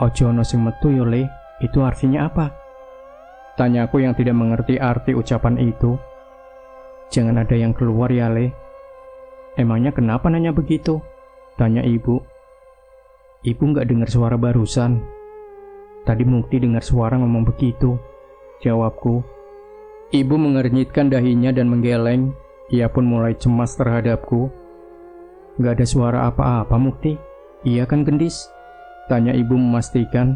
S1: ojo ono sing metu yo, Le. Itu artinya apa?" tanyaku yang tidak mengerti arti ucapan itu. "Jangan ada yang keluar ya, Le." "Emangnya kenapa nanya begitu?" tanya ibu. "Ibu nggak dengar suara barusan? Tadi Mukti dengar suara ngomong begitu," jawabku. Ibu mengernyitkan dahinya dan menggeleng. Ia pun mulai cemas terhadapku. Gak ada suara apa-apa, Mukti. Iya kan, Gendis? Tanya ibu memastikan.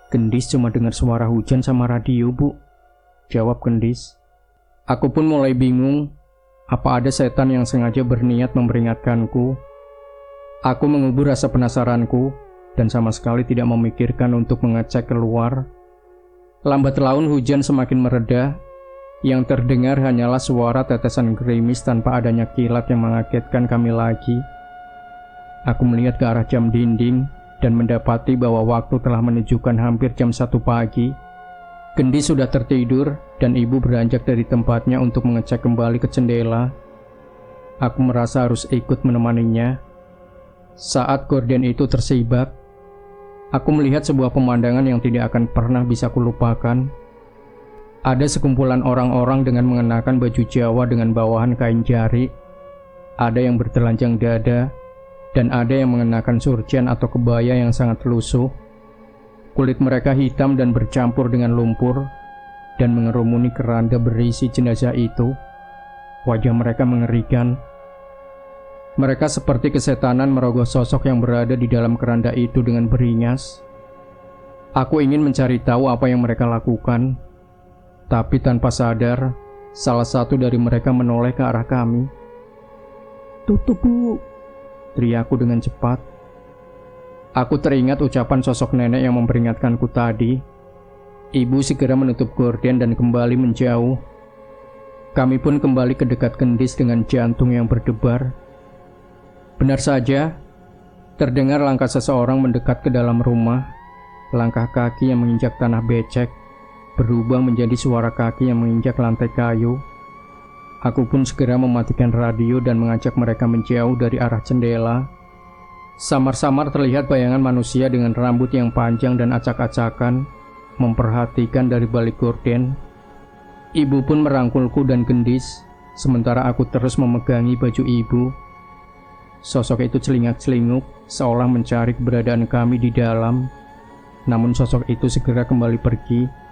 S1: Gendis cuma dengar suara hujan sama radio, Bu. Jawab Gendis. Aku pun mulai bingung. Apa ada setan yang sengaja berniat memperingatkanku? Aku mengubur rasa penasaranku dan sama sekali tidak memikirkan untuk mengecek keluar. Lambat laun hujan semakin mereda. Yang terdengar hanyalah suara tetesan gerimis tanpa adanya kilat yang mengagetkan kami lagi. Aku melihat ke arah jam dinding dan mendapati bahwa waktu telah menunjukkan hampir jam 1 pagi. Gendis sudah tertidur dan ibu beranjak dari tempatnya untuk mengecek kembali ke jendela. Aku merasa harus ikut menemaninya. Saat gorden itu tersibak, aku melihat sebuah pemandangan yang tidak akan pernah bisa kulupakan. Ada sekumpulan orang-orang dengan mengenakan baju Jawa dengan bawahan kain jari. Ada yang bertelanjang dada, dan ada yang mengenakan surjan atau kebaya yang sangat lusuh. Kulit mereka hitam dan bercampur dengan lumpur, dan mengerumuni keranda berisi jenazah itu. Wajah mereka mengerikan. Mereka seperti kesetanan merogoh sosok yang berada di dalam keranda itu dengan beringas. Aku ingin mencari tahu apa yang mereka lakukan. Tapi tanpa sadar, salah satu dari mereka menoleh ke arah kami. "Tutup, Bu!" teriakku dengan cepat. Aku teringat ucapan sosok nenek yang memperingatkanku tadi. Ibu segera menutup gorden dan kembali menjauh. Kami pun kembali ke dekat Gendis dengan jantung yang berdebar. Benar saja, terdengar langkah seseorang mendekat ke dalam rumah. Langkah kaki yang menginjak tanah becek berubah menjadi suara kaki yang menginjak lantai kayu. Aku pun segera mematikan radio dan mengajak mereka menjauh dari arah jendela. Samar-samar terlihat bayangan manusia dengan rambut yang panjang dan acak-acakan memperhatikan dari balik gorden. Ibu pun merangkulku dan Gendis, sementara aku terus memegangi baju ibu. Sosok itu celingak-celinguk, seolah mencari keberadaan kami di dalam. Namun sosok itu segera kembali pergi.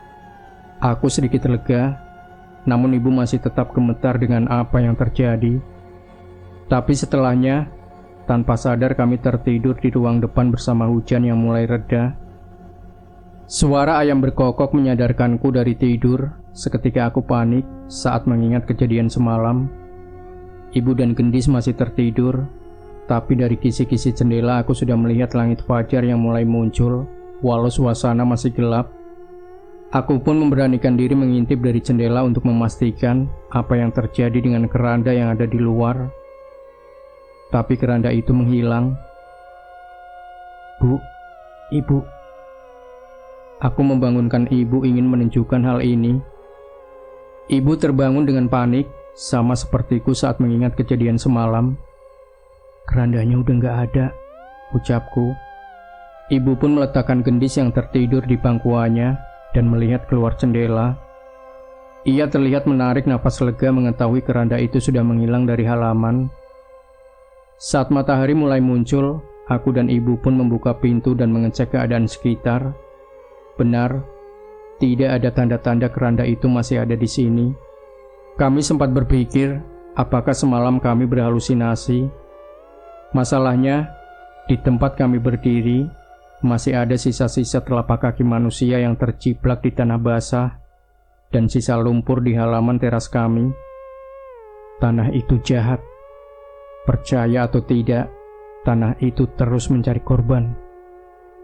S1: Aku sedikit lega, namun ibu masih tetap gemetar dengan apa yang terjadi. Tapi setelahnya, tanpa sadar kami tertidur di ruang depan bersama hujan yang mulai reda. Suara ayam berkokok menyadarkanku dari tidur. Seketika aku panik saat mengingat kejadian semalam. Ibu dan Gendis masih tertidur, tapi dari kisi-kisi jendela aku sudah melihat langit fajar yang mulai muncul, walau suasana masih gelap. Aku pun memberanikan diri mengintip dari jendela untuk memastikan apa yang terjadi dengan keranda yang ada di luar. Tapi keranda itu menghilang. "Bu, Ibu." Aku membangunkan ibu ingin menunjukkan hal ini. Ibu terbangun dengan panik, sama sepertiku saat mengingat kejadian semalam. "Kerandanya udah gak ada," ucapku. Ibu pun meletakkan Gendis yang tertidur di pangkuannya dan melihat keluar jendela. Ia terlihat menarik napas lega mengetahui keranda itu sudah menghilang dari halaman. Saat matahari mulai muncul, aku dan ibu pun membuka pintu dan mengecek keadaan sekitar. Benar, tidak ada tanda-tanda keranda itu masih ada di sini. Kami sempat berpikir, apakah semalam kami berhalusinasi? Masalahnya, di tempat kami berdiri, masih ada sisa-sisa telapak kaki manusia yang terciplak di tanah basah dan sisa lumpur di halaman teras kami. Tanah itu jahat. Percaya atau tidak, tanah itu terus mencari korban.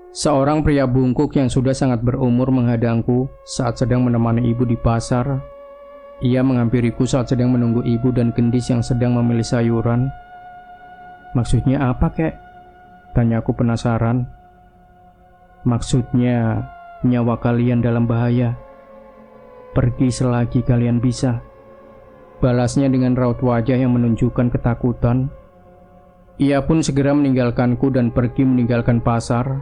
S1: Seorang pria bungkuk yang sudah sangat berumur menghadangku saat sedang menemani ibu di pasar. Ia menghampiriku saat sedang menunggu ibu dan Gendis yang sedang memilih sayuran. "Maksudnya apa, Kek?" tanyaku penasaran. "Maksudnya, nyawa kalian dalam bahaya. Pergi selagi kalian bisa," balasnya dengan raut wajah yang menunjukkan ketakutan. Ia pun segera meninggalkanku dan pergi meninggalkan pasar.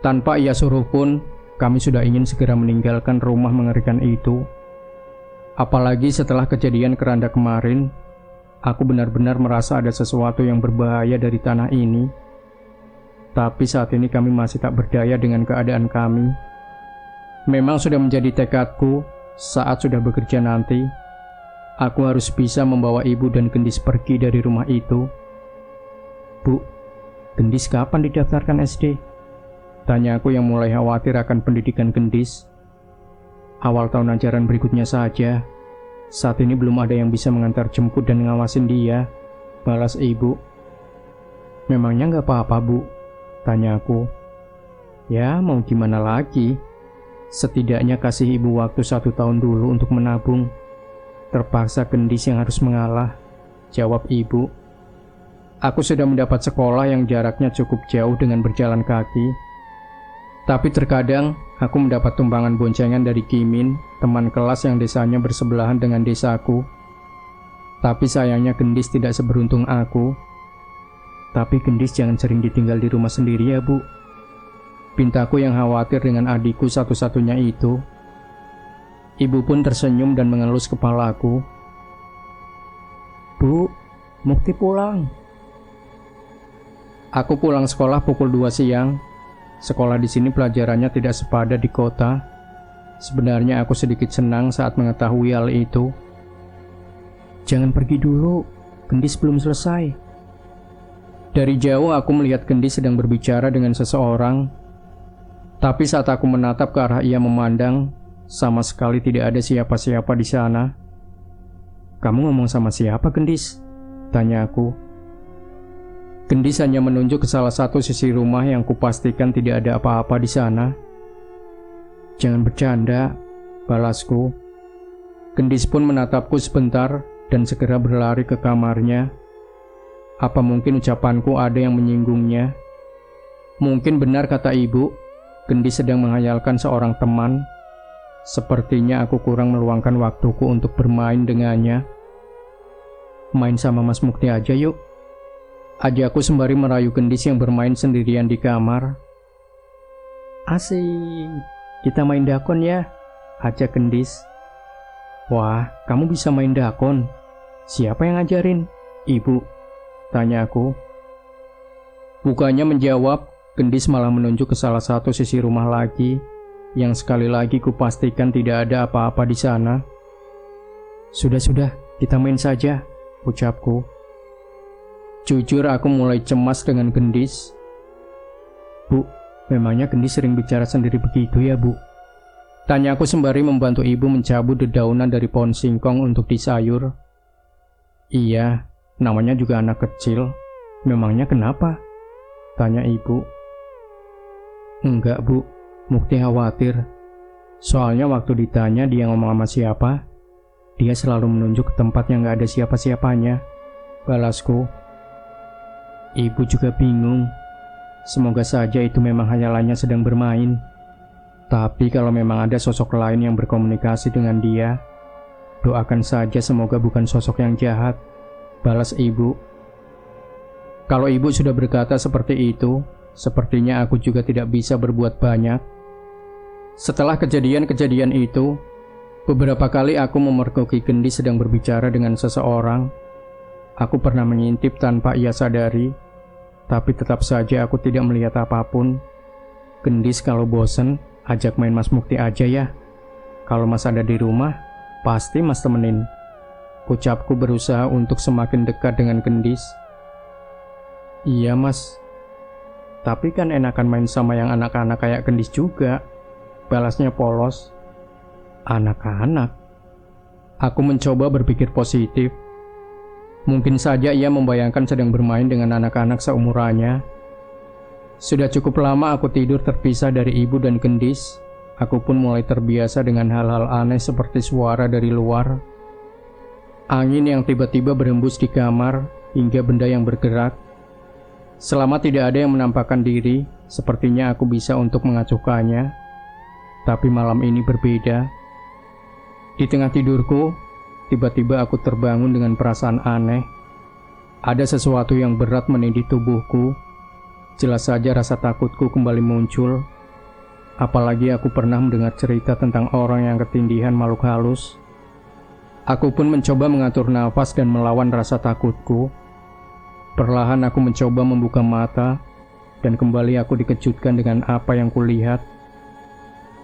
S1: Tanpa ia suruh pun, kami sudah ingin segera meninggalkan rumah mengerikan itu. Apalagi setelah kejadian keranda kemarin, aku benar-benar merasa ada sesuatu yang berbahaya dari tanah ini. Tapi saat ini kami masih tak berdaya dengan keadaan kami. Memang sudah menjadi tekadku saat sudah bekerja nanti, aku harus bisa membawa ibu dan Gendis pergi dari rumah itu. Bu, Gendis kapan didaftarkan SD? Tanya aku yang mulai khawatir akan pendidikan Gendis. Awal tahun ajaran berikutnya saja. Saat ini belum ada yang bisa mengantar jemput dan ngawasin dia, balas ibu. Memangnya nggak apa-apa, Bu? Tanya aku. Ya, mau gimana lagi? Setidaknya kasih ibu waktu 1 tahun dulu untuk menabung. Terpaksa Gendis yang harus mengalah, jawab ibu. Aku sudah mendapat sekolah yang jaraknya cukup jauh dengan berjalan kaki. Tapi terkadang aku mendapat tumpangan boncengan dari Kimin, teman kelas yang desanya bersebelahan dengan desaku. Tapi sayangnya Gendis tidak seberuntung aku. Tapi Gendis jangan sering ditinggal di rumah sendiri ya, Bu. Pintaku yang khawatir dengan adikku satu-satunya itu. Ibu pun tersenyum dan mengelus kepalaku. Bu, Mukti pulang. Aku pulang sekolah pukul 2 siang. Sekolah di sini pelajarannya tidak sepadat di kota. Sebenarnya aku sedikit senang saat mengetahui hal itu. Jangan pergi dulu, Gendis belum selesai. Dari jauh aku melihat Gendis sedang berbicara dengan seseorang. Tapi saat aku menatap ke arah ia memandang, sama sekali tidak ada siapa-siapa di sana. Kamu ngomong sama siapa, Gendis? Tanya aku. Gendis hanya menunjuk ke salah satu sisi rumah yang kupastikan tidak ada apa-apa di sana. Jangan bercanda, balasku. Gendis pun menatapku sebentar dan segera berlari ke kamarnya. Apa mungkin ucapanku ada yang menyinggungnya? Mungkin benar kata ibu. Gendis sedang menghayalkan seorang teman. Sepertinya aku kurang meluangkan waktuku untuk bermain dengannya. Main sama Mas Mukti aja yuk. Ajakku sembari merayu Gendis yang bermain sendirian di kamar. Asik, kita main dakon ya, ajak Gendis. Wah, kamu bisa main dakon? Siapa yang ngajarin? Ibu, tanya aku. Bukannya menjawab, Gendis malah menunjuk ke salah satu sisi rumah lagi, yang sekali lagi kupastikan tidak ada apa-apa di sana. Sudah, kita main saja, ucapku. Jujur aku mulai cemas dengan Gendis. Bu, memangnya Gendis sering bicara sendiri begitu ya, Bu? Tanya aku sembari membantu ibu mencabut dedaunan dari pohon singkong untuk disayur. Iya, namanya juga anak kecil. Memangnya kenapa? Tanya ibu. Enggak, Bu. Mukti khawatir. Soalnya waktu ditanya dia ngomong sama siapa, dia selalu menunjuk ke tempat yang gak ada siapa-siapanya, balasku. Ibu juga bingung. Semoga saja itu memang hayalannya sedang bermain. Tapi kalau memang ada sosok lain yang berkomunikasi dengan dia, doakan saja semoga bukan sosok yang jahat, balas ibu. Kalau ibu sudah berkata seperti itu, sepertinya aku juga tidak bisa berbuat banyak. Setelah kejadian-kejadian itu, beberapa kali aku memergoki Gendis sedang berbicara dengan seseorang. Aku pernah mengintip tanpa ia sadari, tapi tetap saja aku tidak melihat apapun. Gendis kalau bosen, ajak main Mas Mukti aja ya. Kalau Mas ada di rumah, pasti Mas temenin. Ucapku berusaha untuk semakin dekat dengan Gendis. Iya Mas, tapi kan enakan main sama yang anak-anak kayak Gendis juga, balasnya polos. Anak-anak? Aku mencoba berpikir positif. Mungkin saja ia membayangkan sedang bermain dengan anak-anak seumurannya. Sudah cukup lama aku tidur terpisah dari ibu dan Gendis. Aku pun mulai terbiasa dengan hal-hal aneh seperti suara dari luar. Angin yang tiba-tiba berhembus di kamar, hingga benda yang bergerak. Selama tidak ada yang menampakkan diri, sepertinya aku bisa untuk mengacuhkannya. Tapi malam ini berbeda. Di tengah tidurku, tiba-tiba aku terbangun dengan perasaan aneh. Ada sesuatu yang berat menindih tubuhku. Jelas saja rasa takutku kembali muncul. Apalagi aku pernah mendengar cerita tentang orang yang ketindihan makhluk halus. Aku pun mencoba mengatur nafas dan melawan rasa takutku. Perlahan aku mencoba membuka mata, dan kembali aku dikejutkan dengan apa yang kulihat.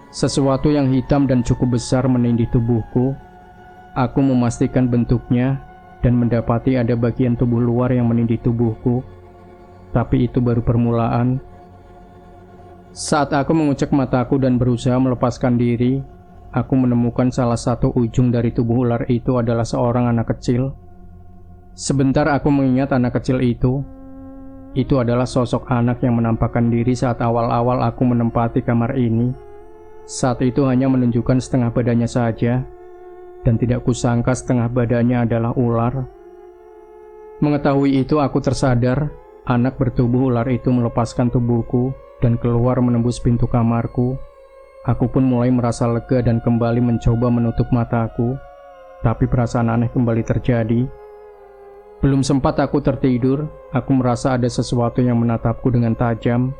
S1: Sesuatu yang hitam dan cukup besar menindih tubuhku. Aku memastikan bentuknya dan mendapati ada bagian tubuh luar yang menindih tubuhku. Tapi itu baru permulaan. Saat aku mengucek mataku dan berusaha melepaskan diri, aku menemukan salah satu ujung dari tubuh ular itu adalah seorang anak kecil. Sebentar aku mengingat anak kecil itu. Itu adalah sosok anak yang menampakkan diri saat awal-awal aku menempati kamar ini. Saat itu hanya menunjukkan setengah badannya saja, dan tidak kusangka setengah badannya adalah ular. Mengetahui itu aku tersadar, anak bertubuh ular itu melepaskan tubuhku dan keluar menembus pintu kamarku. Aku pun mulai merasa lega dan kembali mencoba menutup mataku, tapi perasaan aneh kembali terjadi. Belum sempat aku tertidur, aku merasa ada sesuatu yang menatapku dengan tajam.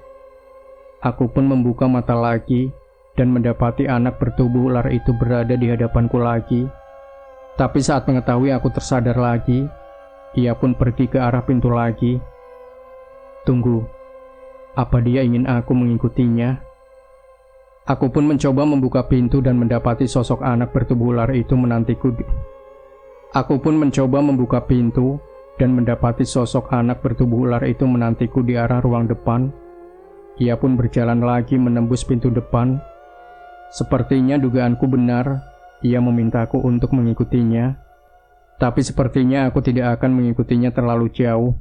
S1: Aku pun membuka mata lagi dan mendapati anak bertubuh ular itu berada di hadapanku lagi. Tapi saat mengetahui aku tersadar lagi, ia pun pergi ke arah pintu lagi. Tunggu. Apa dia ingin aku mengikutinya? Aku pun mencoba membuka pintu dan mendapati sosok anak bertubuh ular itu menantiku. Aku pun mencoba membuka pintu dan mendapati sosok anak bertubuh ular itu menantiku di arah ruang depan. Ia pun berjalan lagi menembus pintu depan. Sepertinya dugaanku benar, ia memintaku untuk mengikutinya. Tapi sepertinya aku tidak akan mengikutinya terlalu jauh.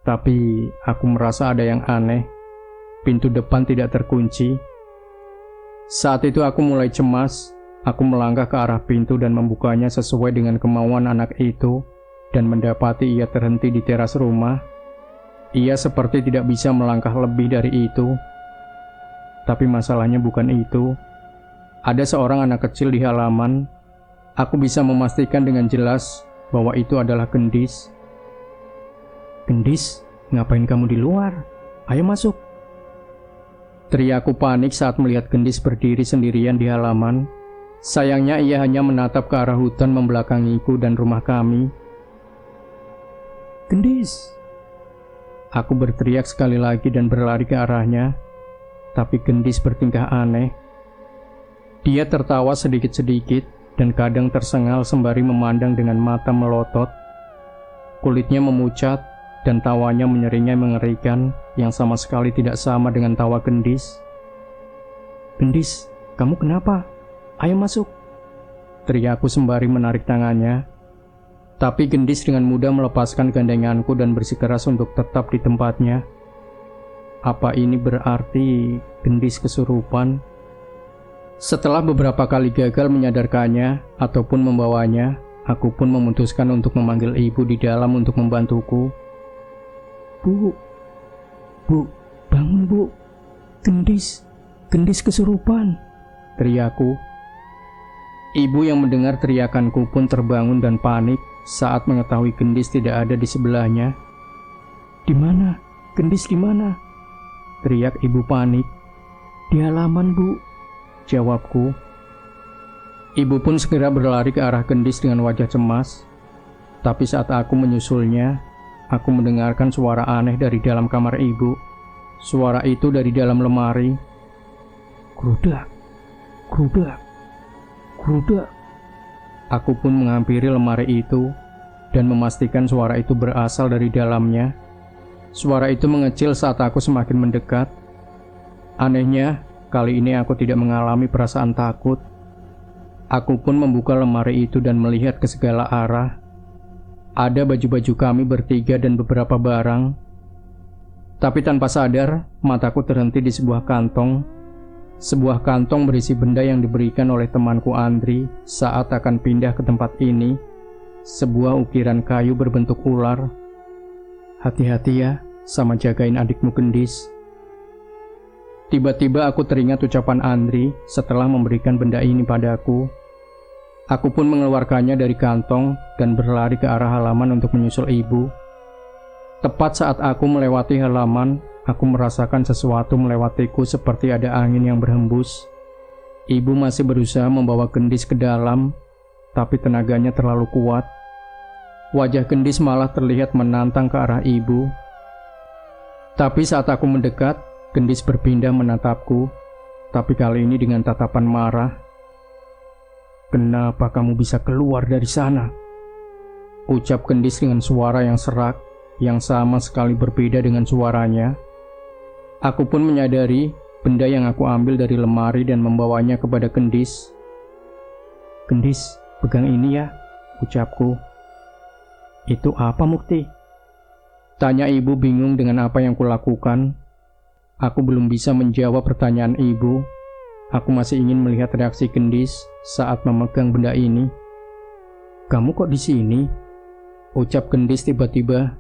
S1: Tapi aku merasa ada yang aneh. Pintu depan tidak terkunci. Saat itu aku mulai cemas. Aku melangkah ke arah pintu dan membukanya sesuai dengan kemauan anak itu, dan mendapati ia terhenti di teras rumah. Ia seperti tidak bisa melangkah lebih dari itu. Tapi masalahnya bukan itu. Ada seorang anak kecil di halaman. Aku bisa memastikan dengan jelas bahwa itu adalah Gendis. "Gendis, ngapain kamu di luar? Ayo masuk." Teriakku panik saat melihat Gendis berdiri sendirian di halaman. Sayangnya ia hanya menatap ke arah hutan membelakangiku dan rumah kami. "Gendis!" Aku berteriak sekali lagi dan berlari ke arahnya. Tapi Gendis bertingkah aneh. Dia tertawa sedikit-sedikit dan kadang tersengal sembari memandang dengan mata melotot. Kulitnya memucat dan tawanya menyeringai mengerikan yang sama sekali tidak sama dengan tawa Gendis. "Gendis, kamu kenapa? Ayo masuk!" teriakku sembari menarik tangannya. Tapi Gendis dengan mudah melepaskan gandenganku dan bersikeras untuk tetap di tempatnya. Apa ini berarti Gendis kesurupan? Setelah beberapa kali gagal menyadarkannya ataupun membawanya, aku pun memutuskan untuk memanggil ibu di dalam untuk membantuku. Bu, bangun bu. Gendis kesurupan," teriakku. Ibu yang mendengar teriakanku pun terbangun dan panik saat mengetahui Gendis tidak ada di sebelahnya. "Di mana? Gendis di mana?" teriak ibu panik. "Di halaman bu," jawabku. Ibu pun segera berlari ke arah Gendis dengan wajah cemas. Tapi saat aku menyusulnya, aku mendengarkan suara aneh dari dalam kamar ibu. Suara itu dari dalam lemari. Grudak, grudak, grudak. Aku pun menghampiri lemari itu dan memastikan suara itu berasal dari dalamnya. Suara itu mengecil saat aku semakin mendekat. Anehnya, kali ini aku tidak mengalami perasaan takut. Aku pun membuka lemari itu dan melihat ke segala arah. Ada baju-baju kami bertiga dan beberapa barang. Tapi tanpa sadar, mataku terhenti di sebuah kantong. Sebuah kantong berisi benda yang diberikan oleh temanku Andri saat akan pindah ke tempat ini. Sebuah ukiran kayu berbentuk ular. "Hati-hati ya, sama jagain adikmu Gendis." Tiba-tiba aku teringat ucapan Andri setelah memberikan benda ini padaku. Aku pun mengeluarkannya dari kantong dan berlari ke arah halaman untuk menyusul ibu. Tepat saat aku melewati halaman, aku merasakan sesuatu melewatiku seperti ada angin yang berhembus. Ibu masih berusaha membawa Gendis ke dalam, tapi tenaganya terlalu kuat. Wajah Gendis malah terlihat menantang ke arah ibu. Tapi saat aku mendekat, Gendis berpindah menatapku. tapi kali ini dengan tatapan marah. "Kenapa kamu bisa keluar dari sana?" ucap Gendis dengan suara yang serak, yang sama sekali berbeda dengan suaranya. Aku pun menyadari benda yang aku ambil dari lemari dan membawanya kepada Gendis. "Gendis, pegang ini ya," ucapku. "Itu apa, Mukti?" tanya ibu bingung dengan apa yang kulakukan. Aku belum bisa menjawab pertanyaan ibu. Aku masih ingin melihat reaksi Gendis saat memegang benda ini. "Kamu kok di sini?" ucap Gendis tiba-tiba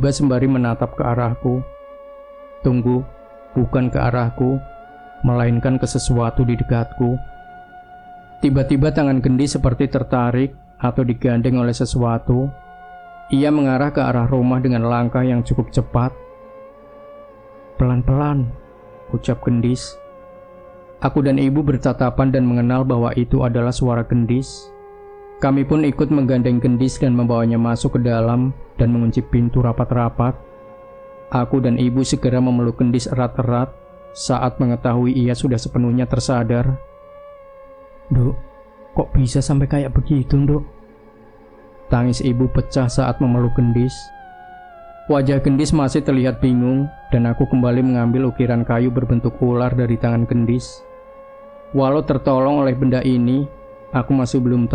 S1: sembari menatap ke arahku. Tunggu, bukan ke arahku, melainkan ke sesuatu di dekatku. Tiba-tiba tangan Gendis seperti tertarik atau digandeng oleh sesuatu. Ia mengarah ke arah rumah dengan langkah yang cukup cepat. "Pelan-pelan," ucap Gendis. Aku dan ibu bertatapan dan mengenal bahwa itu adalah suara Gendis. Kami pun ikut menggandeng Gendis dan membawanya masuk ke dalam dan mengunci pintu rapat-rapat. Aku dan ibu segera memeluk Gendis erat-erat saat mengetahui ia sudah sepenuhnya tersadar. "Duk, kok bisa sampai kayak begitu, Duk?" tangis ibu pecah saat memeluk Gendis. Wajah Gendis masih terlihat bingung dan aku kembali mengambil ukiran kayu berbentuk ular dari tangan Gendis. Walau tertolong oleh benda ini, aku masih belum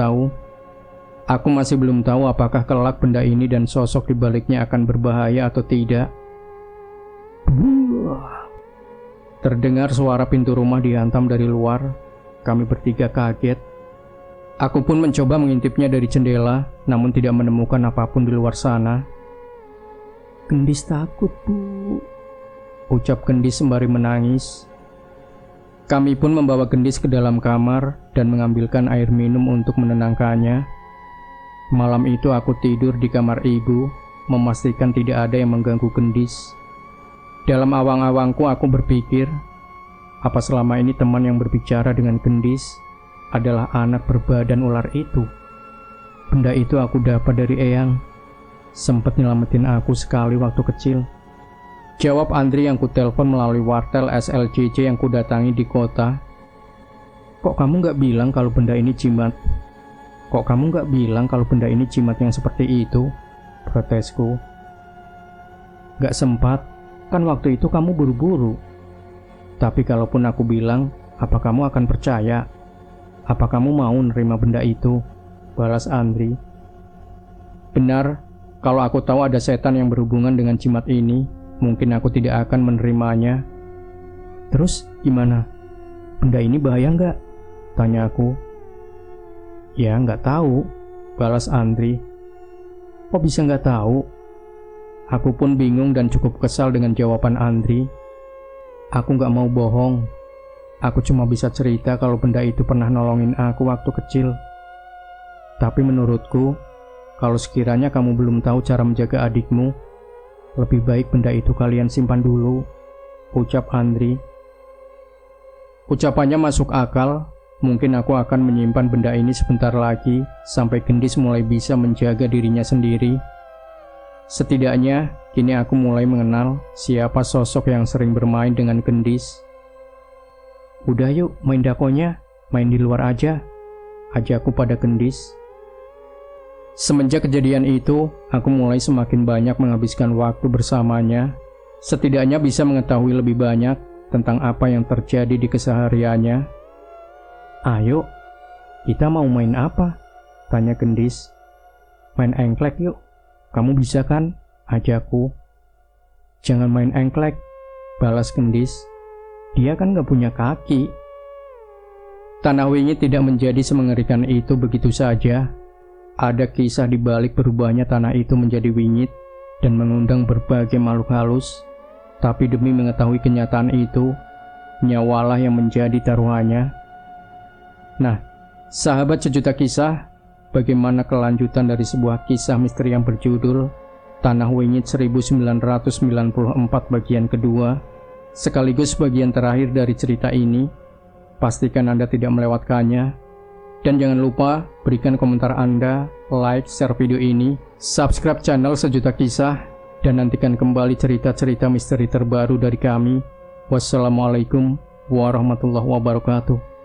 S1: tahu apakah kelak benda ini dan sosok di baliknya akan berbahaya atau tidak. Terdengar suara pintu rumah dihantam dari luar. Kami bertiga kaget. Aku pun mencoba mengintipnya dari jendela, namun tidak menemukan apapun di luar sana. "Gendis takut, Bu," ucap Gendis sembari menangis. Kami pun membawa Gendis ke dalam kamar dan mengambilkan air minum untuk menenangkannya. Malam itu aku tidur di kamar ibu, memastikan tidak ada yang mengganggu Gendis. Dalam awang-awangku aku berpikir, apa selama ini teman yang berbicara dengan Gendis adalah anak berbadan ular itu? Benda itu aku dapat dari Eyang. Sempat nyelamatin aku sekali waktu kecil. Jawab Andri yang kutelepon melalui wartel SLJJ yang kudatangi di kota. "Kok kamu nggak bilang kalau benda ini jimat? Yang seperti itu?" protesku. "Nggak sempat, kan waktu itu kamu buru-buru. Tapi kalaupun aku bilang, apa kamu akan percaya? Apa kamu mau nerima benda itu?" balas Andri. Benar, kalau aku tahu ada setan yang berhubungan dengan jimat ini, mungkin aku tidak akan menerimanya. "Terus gimana? Benda ini bahaya nggak?" tanya aku. "Ya nggak tahu," balas Andri. "Kok bisa nggak tahu?" Aku pun bingung dan cukup kesal dengan jawaban Andri. Aku nggak mau bohong. Aku cuma bisa cerita kalau benda itu pernah nolongin aku waktu kecil. Tapi menurutku, kalau sekiranya kamu belum tahu cara menjaga adikmu, lebih baik benda itu kalian simpan dulu, ucap Andri. Ucapannya masuk akal. Mungkin aku akan menyimpan benda ini sebentar lagi sampai Gendis mulai bisa menjaga dirinya sendiri. Setidaknya, kini aku mulai mengenal siapa sosok yang sering bermain dengan Gendis. "Udah yuk, main dakonya, main di luar aja," ajakku pada Gendis. Semenjak kejadian itu, aku mulai semakin banyak menghabiskan waktu bersamanya. Setidaknya bisa mengetahui lebih banyak tentang apa yang terjadi di kesehariannya. "Ayo, kita mau main apa?" tanya Gendis. "Main engklek yuk, kamu bisa kan?" ajakku. "Jangan main engklek," balas Gendis. "Dia kan gak punya kaki." Tanah Wingit tidak menjadi semengerikan itu begitu saja. Ada kisah di balik berubahnya tanah itu menjadi wingit dan mengundang berbagai makhluk halus. Tapi demi mengetahui kenyataan itu, nyawalah yang menjadi taruhannya. Nah, sahabat sejuta kisah, bagaimana kelanjutan dari sebuah kisah misteri yang berjudul Tanah Wingit 1994 bagian kedua, sekaligus bagian terakhir dari cerita ini. Pastikan Anda tidak melewatkannya. Dan jangan lupa berikan komentar Anda, like, share video ini, subscribe channel Sejuta Kisah, dan nantikan kembali cerita-cerita misteri terbaru dari kami. Wassalamualaikum warahmatullahi wabarakatuh.